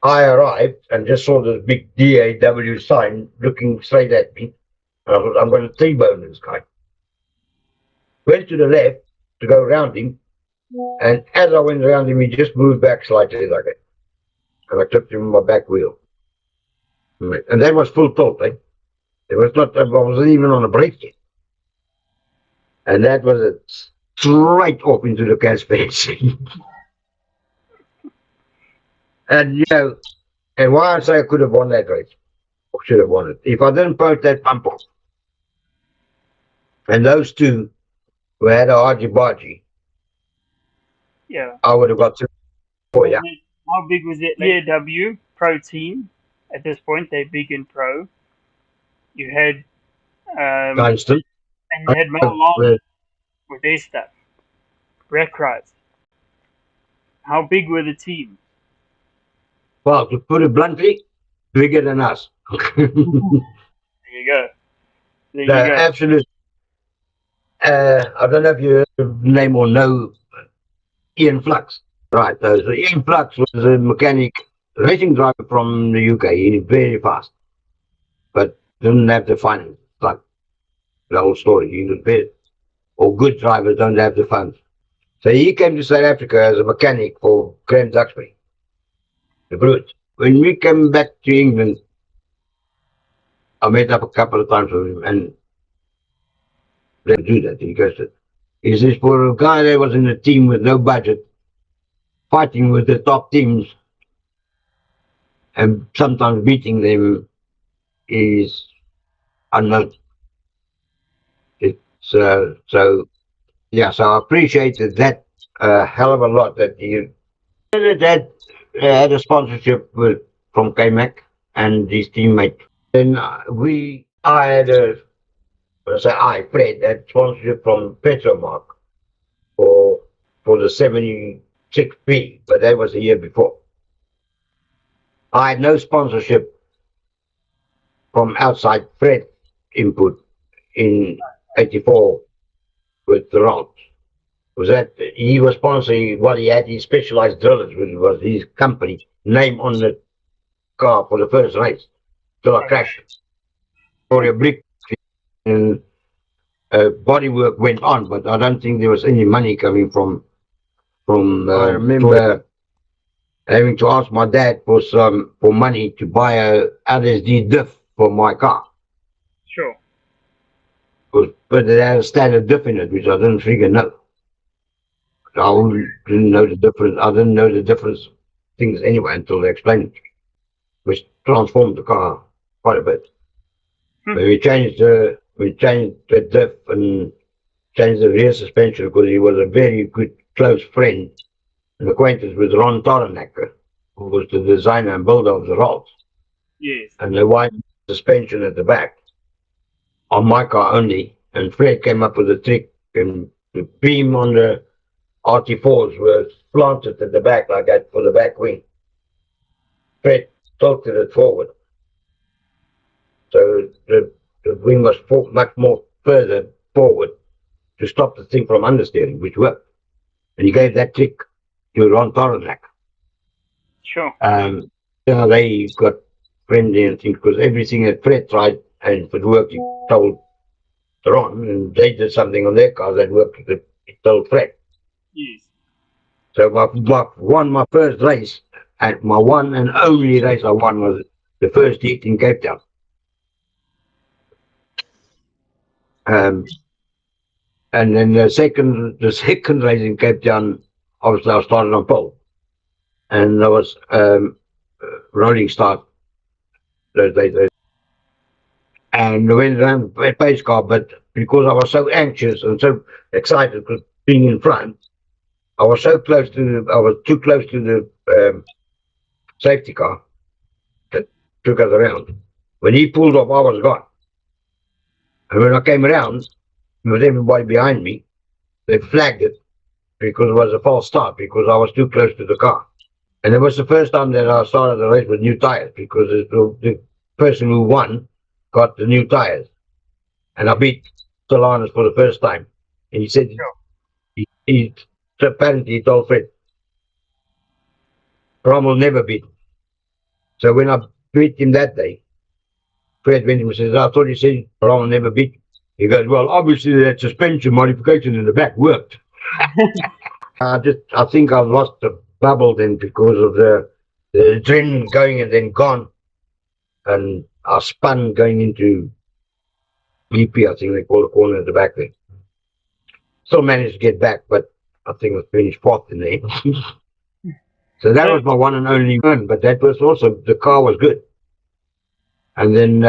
I arrived and just saw this big DAW sign looking straight at me. And I thought, I'm going to T-bone this guy. Went to the left to go around him. And as I went around him, he just moved back slightly like that. And I took him on my back wheel. And that was full tilt, eh? It was not, I wasn't even on a brake yet. And that was it, straight off into the gas fence. And, you know, and why I say I could have won that race, or should have won it, if I didn't poke that pump off. And those two who had a argy-bargy, Yeah. I would have got through for you. How big was it? DAW Pro Team. At this point, they're big and pro. You had Dunstan. and you had Mal with their stuff. Wreck rides. How big were the team? Well, to put it bluntly, bigger than us. There you go. There you go. Absolute. I don't know if you heard the name or know Ian Flux. Right. So Ian Flux was a mechanic, racing driver from the UK. He's very fast, but didn't have the finance. Like the whole story. He was very, or good drivers don't have the funds. So he came to South Africa as a mechanic for Graham Duxbury, the Brutes. When we came back to England, I met up a couple of times with him and they do that. He goes, is this for a guy that was in a team with no budget, fighting with the top teams and sometimes beating them is unknown. It's so yeah, so I appreciated that a hell of a lot that he had a sponsorship with from KMAC and his teammate. Then I had a Fred had sponsorship from Petromark for the 76B, but that was the year before. I had no sponsorship from outside Fred input in '84 with the rods. Was that he was sponsoring what he had his specialized drillers, which was his company name on the car for the first race till I crashed for a brick and bodywork went on, but I don't think there was any money coming from I remember having to ask my dad for money to buy a LSD diff for my car. Sure. But it had a standard diff in it, which I didn't figure know. I didn't know the difference. I didn't know the difference things anyway until they explained it to me. transformed the car quite a bit. Hmm. But we changed the diff and changed the rear suspension because he was a very good close friend and acquaintance with Ron Torrenacker, who was the designer and builder of the Rolls. Yes. And they widened the suspension at the back on my car only. And Fred came up with a trick, and the beam on the RT4s was planted at the back like that for the back wing. Fred tilted it forward. So the wing was much more further forward to stop the thing from understeering, which worked. And he gave that trick to Ron Torrenack. Sure. They got friendly and things because everything that Fred tried and if it worked, he told Ron, and they did something on their car that worked, he told Fred. Yes. So my first race, and my one and only race I won was the first heat in Cape Town. Um, and then the second race in Cape Town, obviously I started on pole, and there was rolling start those days. And I went around a pace car, but because I was so anxious and so excited because being in front, I was too close to the safety car that took us around. When he pulled off, I was gone. And when I came around, with everybody behind me, they flagged it because it was a false start because I was too close to the car. And it was the first time that I started the race with new tires because the person who won got the new tires. And I beat Solanus for the first time. And he said Sure. he apparently he told Fred, Braam will never beat him. So when I beat him that day, Fred went to him and says, I thought you said Braam will never beat him. He goes, well, obviously that suspension modification in the back worked. I think I lost the bubble then because of the adrenaline going and then gone. And I spun going into BP, I think they call the corner at the back there. Still managed to get back, but I think I finished fourth in the end. So that was my one and only one, but that was also, the car was good. And then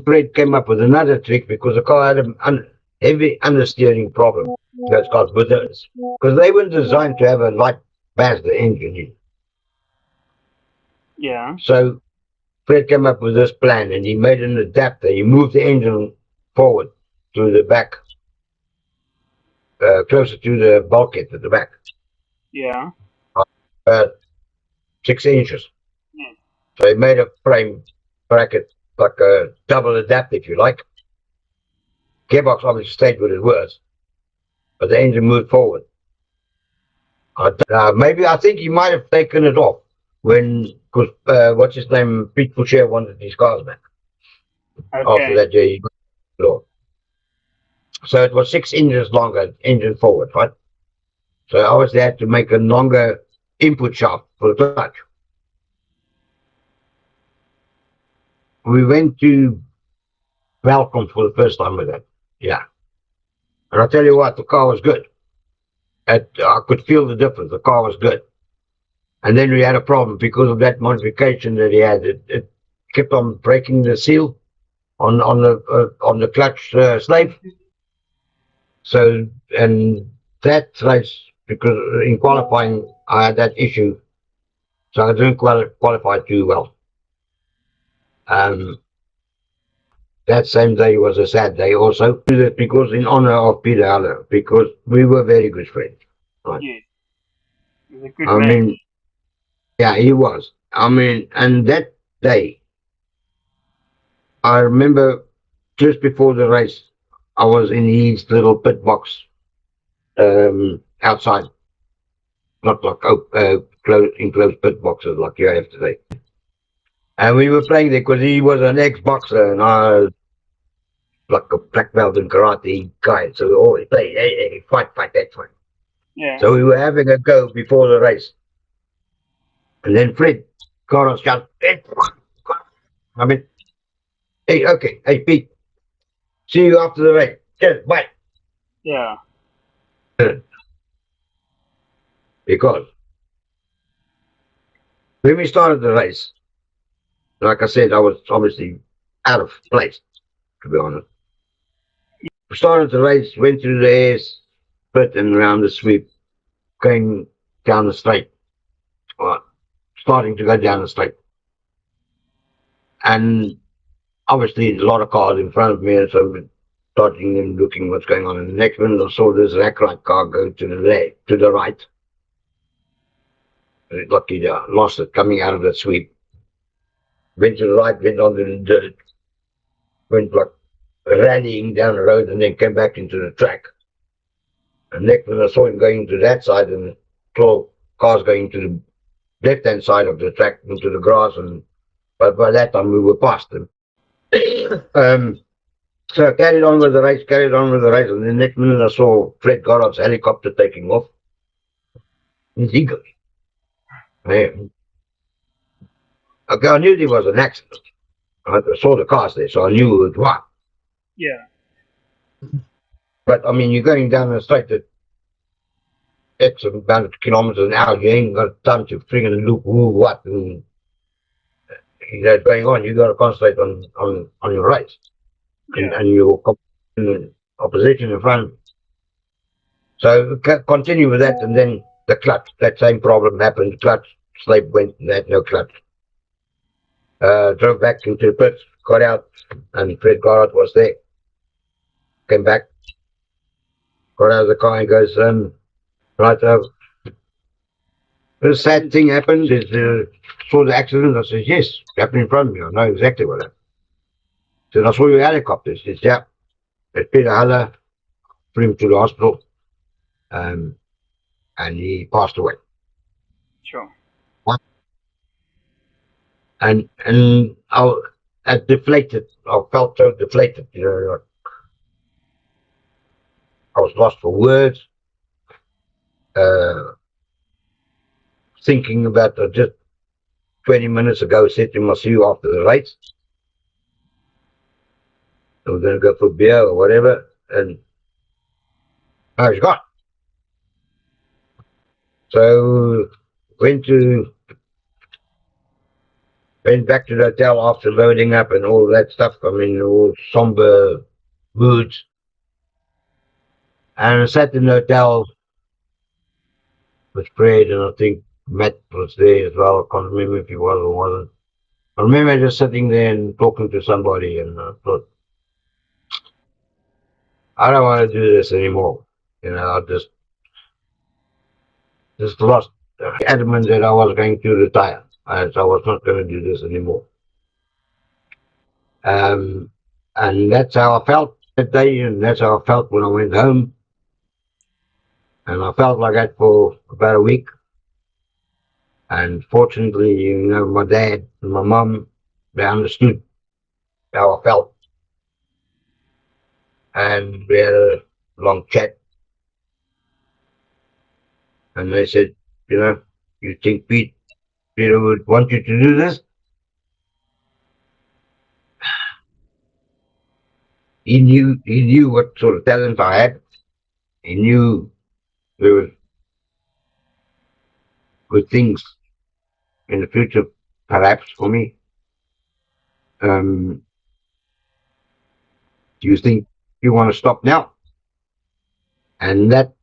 Fred came up with another trick because the car had a heavy understeering problem. That's called Buddhas. Because they weren't designed to have a light Mazda engine in. Yeah. So Fred came up with this plan and he made an adapter. He moved the engine forward to the back, closer to the bulkhead at the back, Yeah. uh, 6 inches. Yes. So he made a frame bracket, like a double adapter, if you like. Gearbox obviously stayed where it was, but the engine moved forward. Maybe I think he might have taken it off because what's his name, Pete Foucher wanted his cars back. After Okay. that year, he got it off. So it was 6 inches longer engine forward, right? So I obviously had to make a longer input shaft for the clutch. We went to Welcome for the first time with that. Yeah. And I'll tell you what, the car was good. I could feel the difference. The car was good. And then we had a problem because of that modification that he had. It kept on breaking the seal on the clutch slave. So, and that race, because in qualifying I had that issue, so I didn't qualify too well. That same day was a sad day also, because in honor of Peter Haller, because we were very good friends. Right? Yes. He's a good I man. mean, yeah, he was. I mean, and that day, I remember just before the race, I was in his little pit box outside, not like enclosed pit boxes like you have today. And we were playing there because he was an ex-boxer and I was like a black belt in karate guy. So we always played, hey, fight, that's fine. Yeah. So we were having a go before the race. And then Fred got us shout, hey, I mean, hey, okay, hey, Pete, see you after the race. Cheers, bye. Yeah. Because when we started the race, Like I said, I was obviously out of place, to be honest. We started the race, went through the airs, pit and around the sweep, going down the straight, or starting to go down the straight. And obviously, a lot of cars in front of me, and so we're dodging and looking what's going on. And the next minute, I saw this Rackride car go to the left, to the right. Lucky, lost it coming out of the sweep. Went to the right, went onto the dirt, went like rallying down the road, and then came back into the track. And next minute, I saw him going to that side, and the 12 cars going to the left-hand side of the track into the grass. And but by that time, we were past them. um, So I carried on with the race, carried on with the race, and the next minute I saw Fred Goddard's helicopter taking off. His eagle. Yeah. Okay, I knew there was an accident. I saw the cars there, so I knew it was. Yeah. But I mean, you're going down the straight at X amount of kilometers an hour, you ain't got time to friggin' look who, what, and that's going on. You got to concentrate on your race Yeah. and your opposition in front. So continue with that, and then the clutch, that same problem happened. Clutch, slave went, and had no clutch. Drove back into the pits, got out, and Fred Goddard was there. Came back, got out of the car and goes, right, the sad thing happened is, saw the accident. I said, yes, it happened in front of me. I know exactly what happened. Said, I saw your helicopter. He said, yeah, it's Peter Haller, flew him to the hospital, and he passed away. Sure. And I deflated. I felt so deflated. You know, I was lost for words. Thinking about just 20 minutes ago, said to him, I'll see you after the race. We're going to go for beer or whatever. And I was gone. So went back to the hotel after loading up and all that stuff. I mean, all somber moods. And I sat in the hotel with Fred, and I think Matt was there as well. I can't remember if he was or wasn't. I remember just sitting there and talking to somebody, and I thought, I don't want to do this anymore. You know, I just lost adamant that I was going to retire. So I was not going to do this anymore. Um, and that's how I felt that day, and that's how I felt when I went home. And I felt like that for about a week. And fortunately, you know, my dad and my mum, they understood how I felt. And we had a long chat. And they said, you know, you think Peter would want you to do this? He knew what sort of talent I had. He knew there were good things in the future, perhaps for me. Do you think you want to stop now? And that,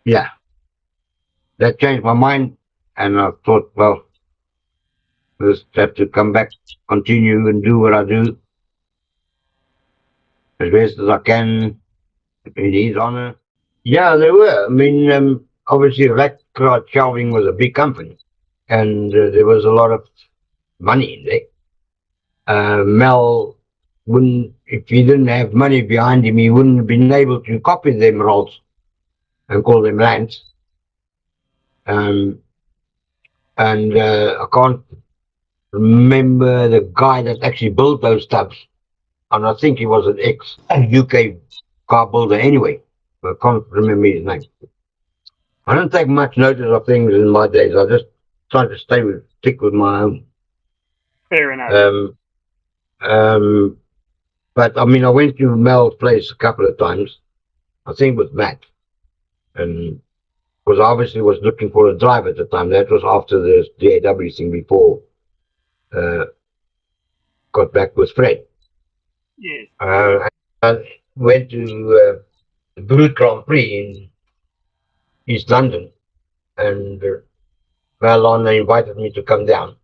yeah, that changed my mind. And I thought, well, I just have to come back, continue and do what I do as best as I can in his honor. Yeah, there were. I mean, obviously, Blackcloud Shelving was a big company, and there was a lot of money in there. Mel wouldn't, if he didn't have money behind him, he wouldn't have been able to copy them rolls and call them lands. And I can't remember the guy that actually built those tubs. And I think he was an ex-UK car builder anyway. But I can't remember his name. I don't take much notice of things in my days. I just try to stick with my own. Fair enough. But I mean, I went to Mel's place a couple of times. I think with Matt, and because I obviously was looking for a driver at the time. That was after the DAW thing before uh, got back with Fred. Yes. I went to the Brute Grand Prix in East London, and Valon invited me to come down.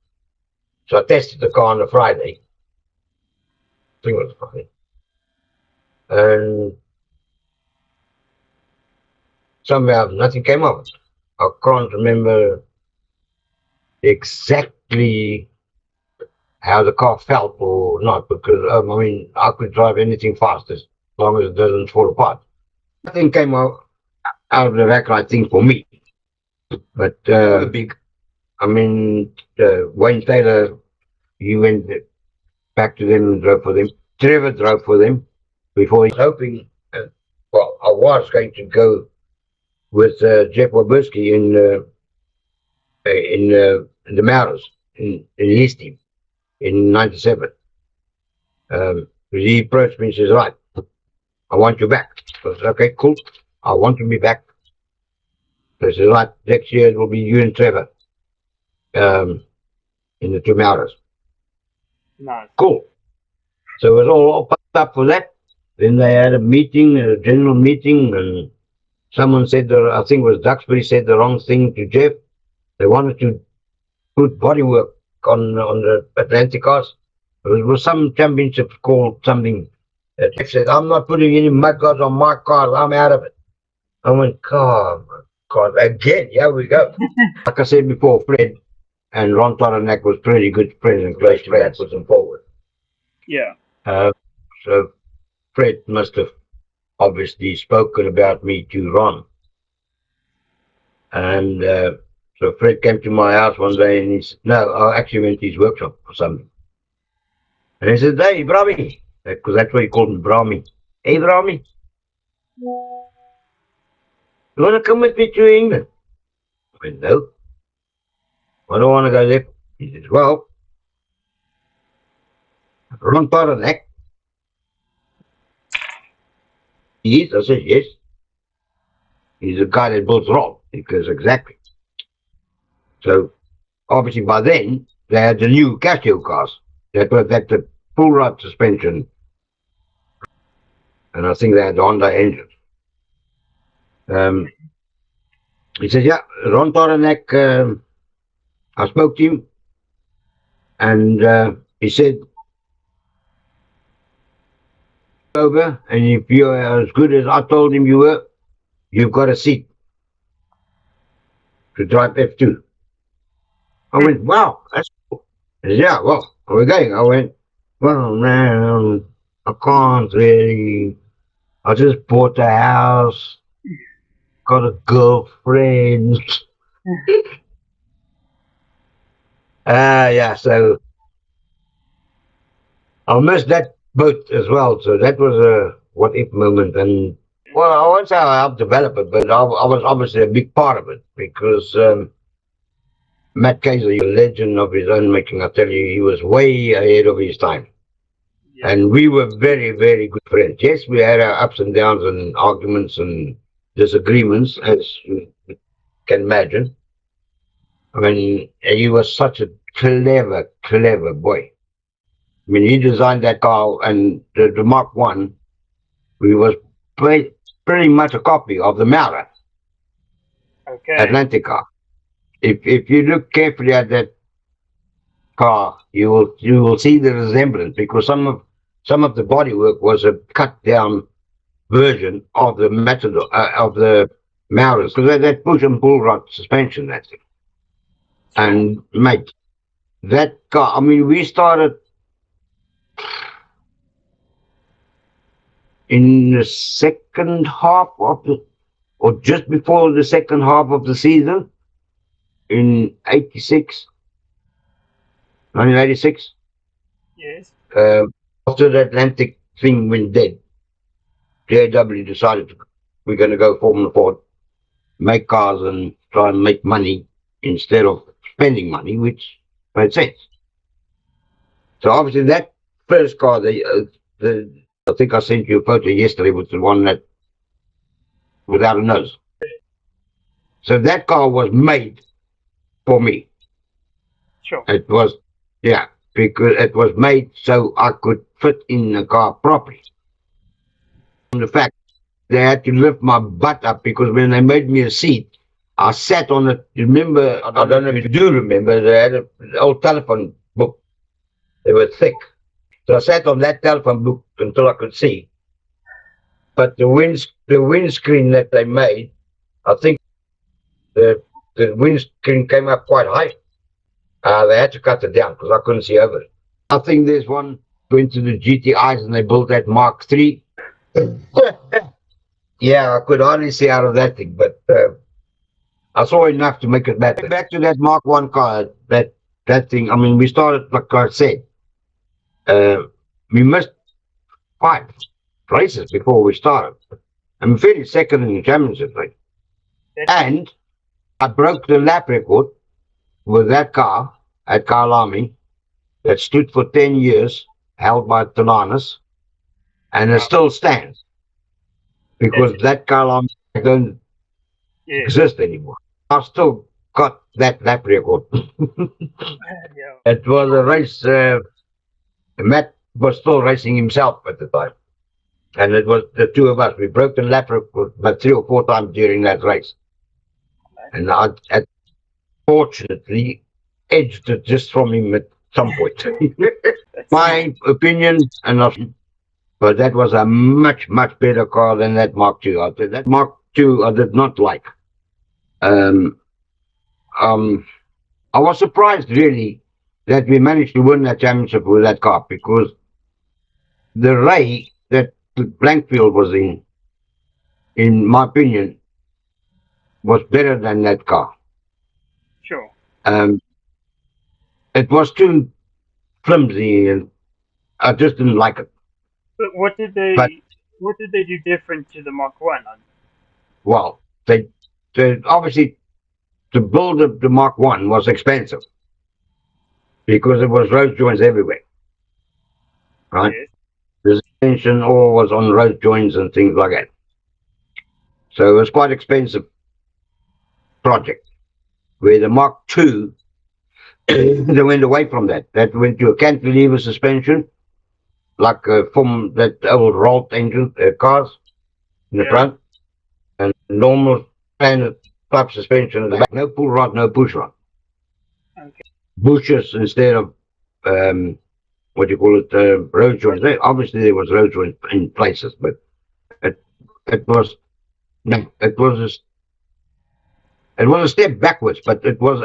So I tested the car on a Friday. I think it was Friday. And somehow nothing came of it. I can't remember exactly how the car felt or not, because I mean, I could drive anything fast as long as it doesn't fall apart. Nothing came out of the rack, I think, for me. But big, I mean, Wayne Taylor, he went back to them and drove for them. Trevor drove for them before he was hoping, well, I was going to go with Jeff Wabursky in the Maurers in his team in '97. He approached me and says, "Right, I want you back." I said, "Okay, cool. I want to be back." So he says, "Right, next year it will be you and Trevor um, in the two Maurers." Nice. Cool. So it was all pumped up for that. Then they had a meeting, a general meeting, and someone said, I think it was Duxbury, said the wrong thing to Jeff. They wanted to put bodywork on the Atlantic cars. It was some championship called something. Jeff said, "I'm not putting any mudguards on my cars. I'm out of it." I went, God, God, again, here we go. Like I said before, Fred and Ron Toronak was pretty good friends and close friends backwards and forward. Yeah. So Fred must have obviously spoken about me to Ron. And so Fred came to my house one day and he said, no, I actually went to his workshop or something. And he said, "Hey, Brahmi," because that's what he called me, Brahmi. "Hey, Brahmi, you want to come with me to England?" I went, "No, I don't want to go there." He says, "Well, Ron Toronak." "He is?" I said, "Yes. He's the guy that builds rock." Because exactly. So obviously by then they had the new Casio cars that were that the full rod suspension, and I think they had the Honda engines. He said, "Yeah, Ron Toronak." I spoke to him, and he said, "Over, and if you're as good as I told him you were, you've got a seat to drive F2." I went, "Wow, that's cool." He said, "Yeah, well, are we going?" I went, "Well, man, I can't really. I just bought a house, got a girlfriend." Yeah, so I missed that boat as well. So that was a what if moment. And well, I won't say I helped develop it, but I was obviously a big part of it because Matt Kaiser, a legend of his own making, I tell you, he was way ahead of his time. Yeah. And we were very, very good friends. Yes, we had our ups and downs and arguments and disagreements, as you can imagine. I mean, he was such a clever, clever boy. I mean, he designed that car, and the Mark One, we was pretty much a copy of the Mara Okay. Atlantic car. If you look carefully at that car, you will see the resemblance because some of the bodywork was a cut down version of the Matador of the Maurus because they had that push and pull rod suspension. That's it. Sure. And mate, that car. I mean, we started in the second half of the, or just before the second half of the season in 86, 1986. Yes. After the Atlantic thing went dead, JW decided we're going to go Formula Ford, make cars and try and make money instead of spending money, which made sense. So obviously that first car, the I think I sent you a photo yesterday with the one that without a nose. So that car was made for me. Sure. It was, yeah. because it was made so I could fit in the car properly. The fact they had to lift my butt up because when they made me a seat, I sat on it. Remember, I don't know if you do remember, they had an old telephone book. They were thick. So I sat on that telephone book until I could see. But the windscreen that they made, I think the windscreen came up quite high. They had to cut it down because I couldn't see over it. I think there's one going to the GTIs and they built that Mark III. Yeah, I could hardly see out of that thing, but I saw enough to make it better. Back to that Mark One car, that thing. I mean, we started like I said. Uh, we missed 5 races before we started. I'm fairly second in the championship, right? And I broke the lap record with that car at Kyalami that stood for 10 years, held by Tananis, and it still stands because that Kyalami don't exist anymore. I've still got that lap record. It was a race. Matt was still racing himself at the time. And it was the two of us. We broke the lap record about 3 or 4 times during that race. And I fortunately edged it just from him at some point. My opinion, but that was a much, much better car than that Mark II. That Mark II I did not like. I was surprised really that we managed to win that championship with that car because the Ray that Blankfield was in my opinion, was better than that car. Sure. It was too flimsy and I just didn't like it. But what did they do different to the Mark One? Well, they obviously to build the Mark One was expensive because there was road joints everywhere, right? Yes. The suspension all was on road joints and things like that, so it was quite expensive project. Where the Mark II, they went away from that. That went to a cantilever suspension, like from that old Rolt engine cars in the front, and normal standard type suspension in the back. No pull rod, no push rod. Okay. Bushes instead of what do you call it, road joints. Obviously there was road joints in places, but it was no, it was a step backwards, but it was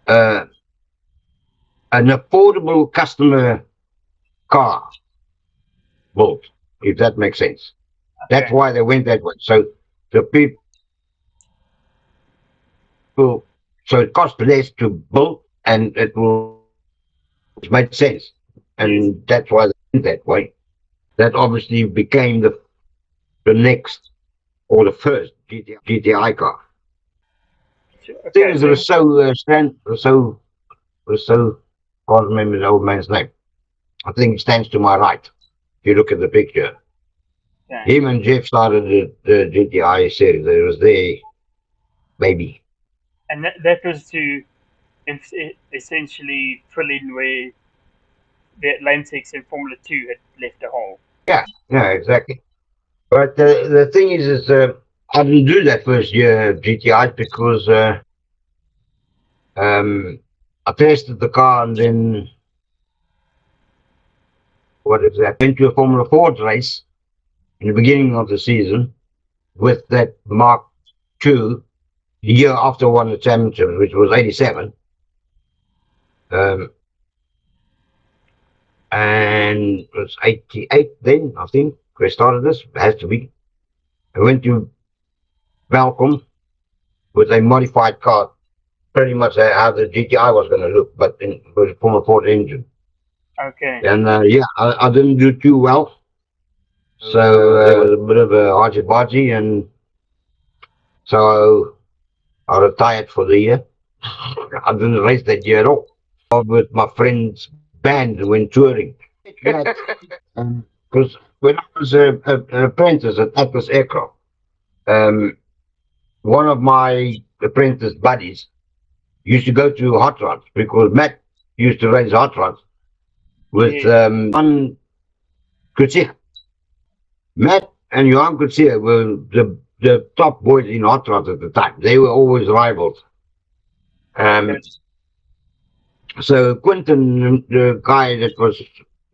an affordable customer car built, if that makes sense. Okay. That's why they went that way. So the people, so it cost less to build, and it made sense, and that's why they went that way. That obviously became the next or the first GTI car. Okay, things that are so can't remember the old man's name. I think it stands to my right. If you look at the picture, him and Jeff started the GTI series. It was their baby, and that was to essentially fill in where the Atlantics in Formula 2 had left a hole. Yeah, exactly. But the thing is I didn't do that first year GTI because I tested the car and then what is that? Went to a Formula Ford race in the beginning of the season with that Mark II the year after I won the championship, which was 87. And it was 88 then, I think, we started this. It has to be. I went to Malcolm with a modified car, pretty much how the GTI was going to look, but with a Formula Ford engine. Okay. And I didn't do too well. So there was a bit of a argy-bargy, and so I retired for the year. I didn't race that year at all. With my friend's band went touring. Because when I was an apprentice at Atlas Aircraft, one of my apprentice buddies used to go to hot rods because Matt used to race hot rods with Yes. Johan Coetzee. Matt and Johan Coetzee were the top boys in hot rods at the time. They were always rivals. Okay. Um, so Quentin, the guy that was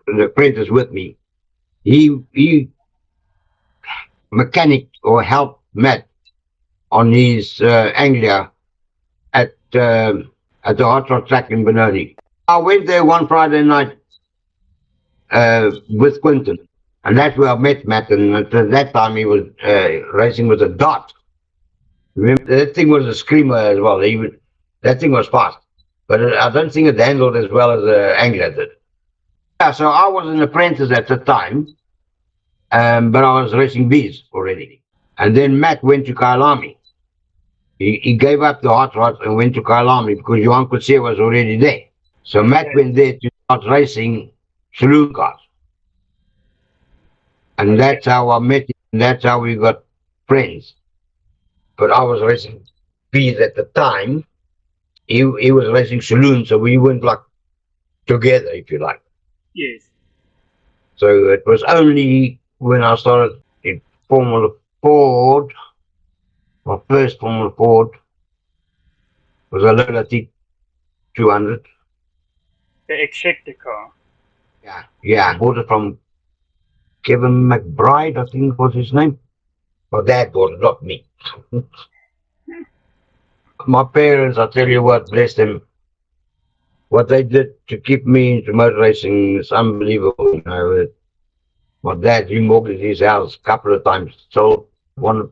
the apprentice with me, he mechanic or helped Matt on his Anglia at at the hot rod track in Benoni. I went there one Friday night with Quentin, and that's where I met Matt. And at that time, he was racing with a Dot. Remember, that thing was a screamer as well. That thing was fast, but I don't think it handled as well as Anglia did. Yeah, so I was an apprentice at the time, but I was racing bees already. And then Matt went to Kailami. He gave up the hot rods and went to Kailami because Johan Coetzee was already there. So Matt Okay. went there to start racing saloon cars. And Okay. that's how I met him. And that's how we got friends. But I was racing bees at the time. He was racing saloon, so we went like together, if you like. Yes. So it was only when I started in Formula Ford, my first Formula Ford was a Lola T200. The ejector car. Yeah, I bought it from Kevin McBride, I think was his name. My dad bought it, not me. My parents, I tell you what, bless them, what they did to keep me into motor racing is unbelievable. You know, my dad remortgaged his house a couple of times, sold one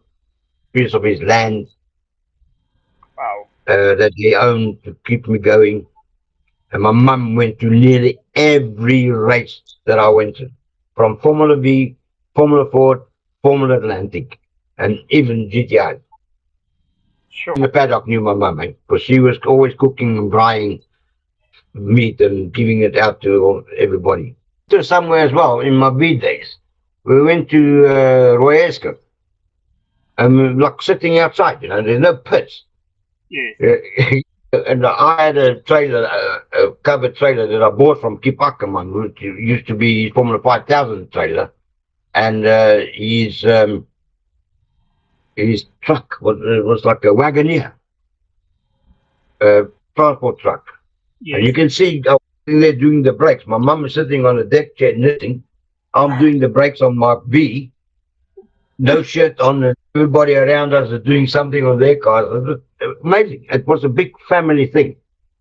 piece of his land Wow. that he owned to keep me going. And my mum went to nearly every race that I went to, from Formula V, Formula Ford, Formula Atlantic, and even GTI. Sure. In the paddock knew my mum, because she was always cooking and frying meat and giving it out to everybody. To somewhere as well in my B days. We went to Royeska, and like sitting outside, you know, there's no pits. Yes. And I had a trailer, a covered trailer that I bought from Kip Ackerman, which used to be Formula 5000 trailer. And his truck was like a Wagoneer, transport truck. And you Yes. can see I was sitting there doing the brakes. My mum is sitting on the deck chair knitting. I'm doing the brakes on my V. No shirt on, and everybody around us is doing something on their cars. It was amazing. It was a big family thing.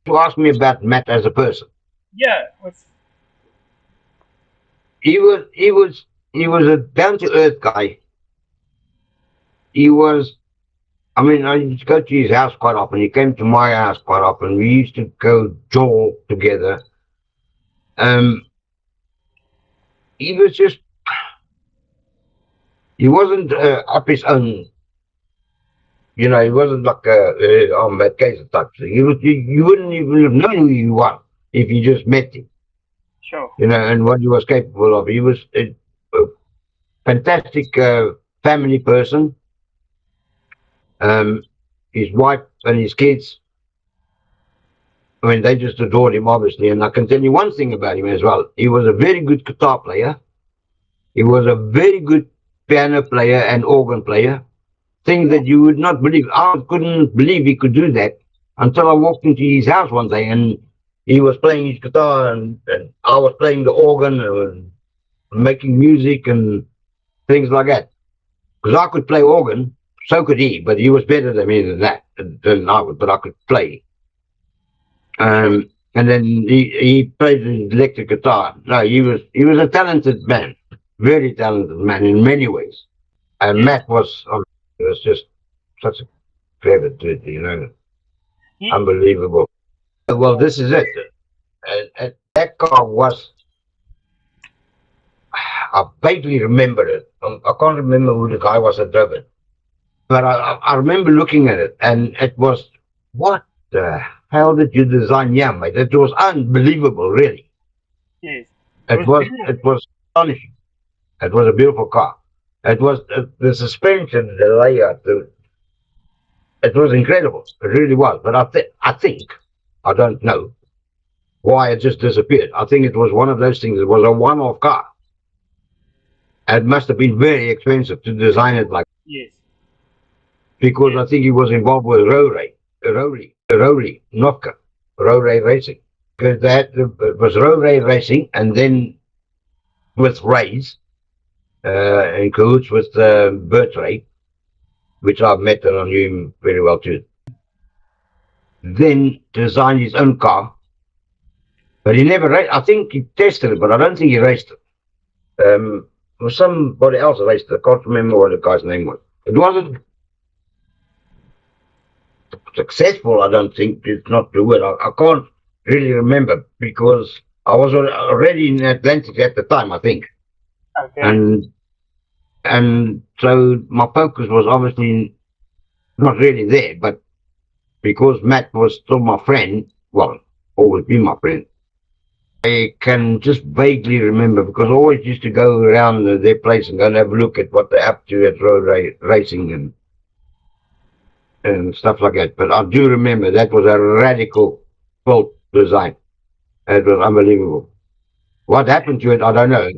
To ask me about Matt as a person, Yeah. What's he was he was he was a down to earth guy. He was. I mean, I used to go to his house quite often. He came to my house quite often. We used to go jaw together. Um, he was just. He wasn't up his own. You know, he wasn't like a Matt Kaiser type thing. He was. You wouldn't even have known who he was if you just met him. sure? You know, and what he was capable of. He was a fantastic family person. Um, his wife and his kids, I mean, they just adored him, obviously. And I can tell you one thing about him as well. He was a very good guitar player. He was a very good piano player and organ player. Thing that you would not believe. I couldn't believe he could do that until I walked into his house one day and he was playing his guitar and I was playing the organ and making music and things like that. Because I could play organ, so could he, but he was better than me than I would, but I could play. Sure. And then he played the electric guitar. No, he was a talented man, very talented man in many ways. And Yes. Matt was just such a clever dude, you know, He. unbelievable. Well, this is it. And that car was, I vaguely remember it. I can't remember who the guy was that drove it. But I remember looking at it, and it was, what the hell did you design here, mate? It was unbelievable, really. Yes. It It was was beautiful. it was astonishing. It was a beautiful car. It was the suspension, the layout. It was incredible. It really was. But I think I don't know. why it just disappeared. I think it was one of those things. It was a one-off car. It must have been very expensive to design it like, Yes. because Yes. I think he was involved with Rory, Nopka, Rory Racing. Because that it was Rory Racing, and then with Rays, in cahoots with Bert Ray, which I've met and I knew him very well too. Then designed his own car, but he never raced. I think he tested it, but I don't think he raced it. It was somebody else that raced it. I can't remember what the guy's name was. It wasn't successful, I don't think. It's not the word. I can't really remember because I was already in Atlantic at the time, I think. Okay. And and so my focus was obviously not really there, but because Matt was still my friend, well, always been my friend, I can just vaguely remember because I always used to go around their place and go and have a look at what they're up to at road racing and stuff like that. But I do remember that was a radical bolt design. It was unbelievable. What happened to it, I don't know.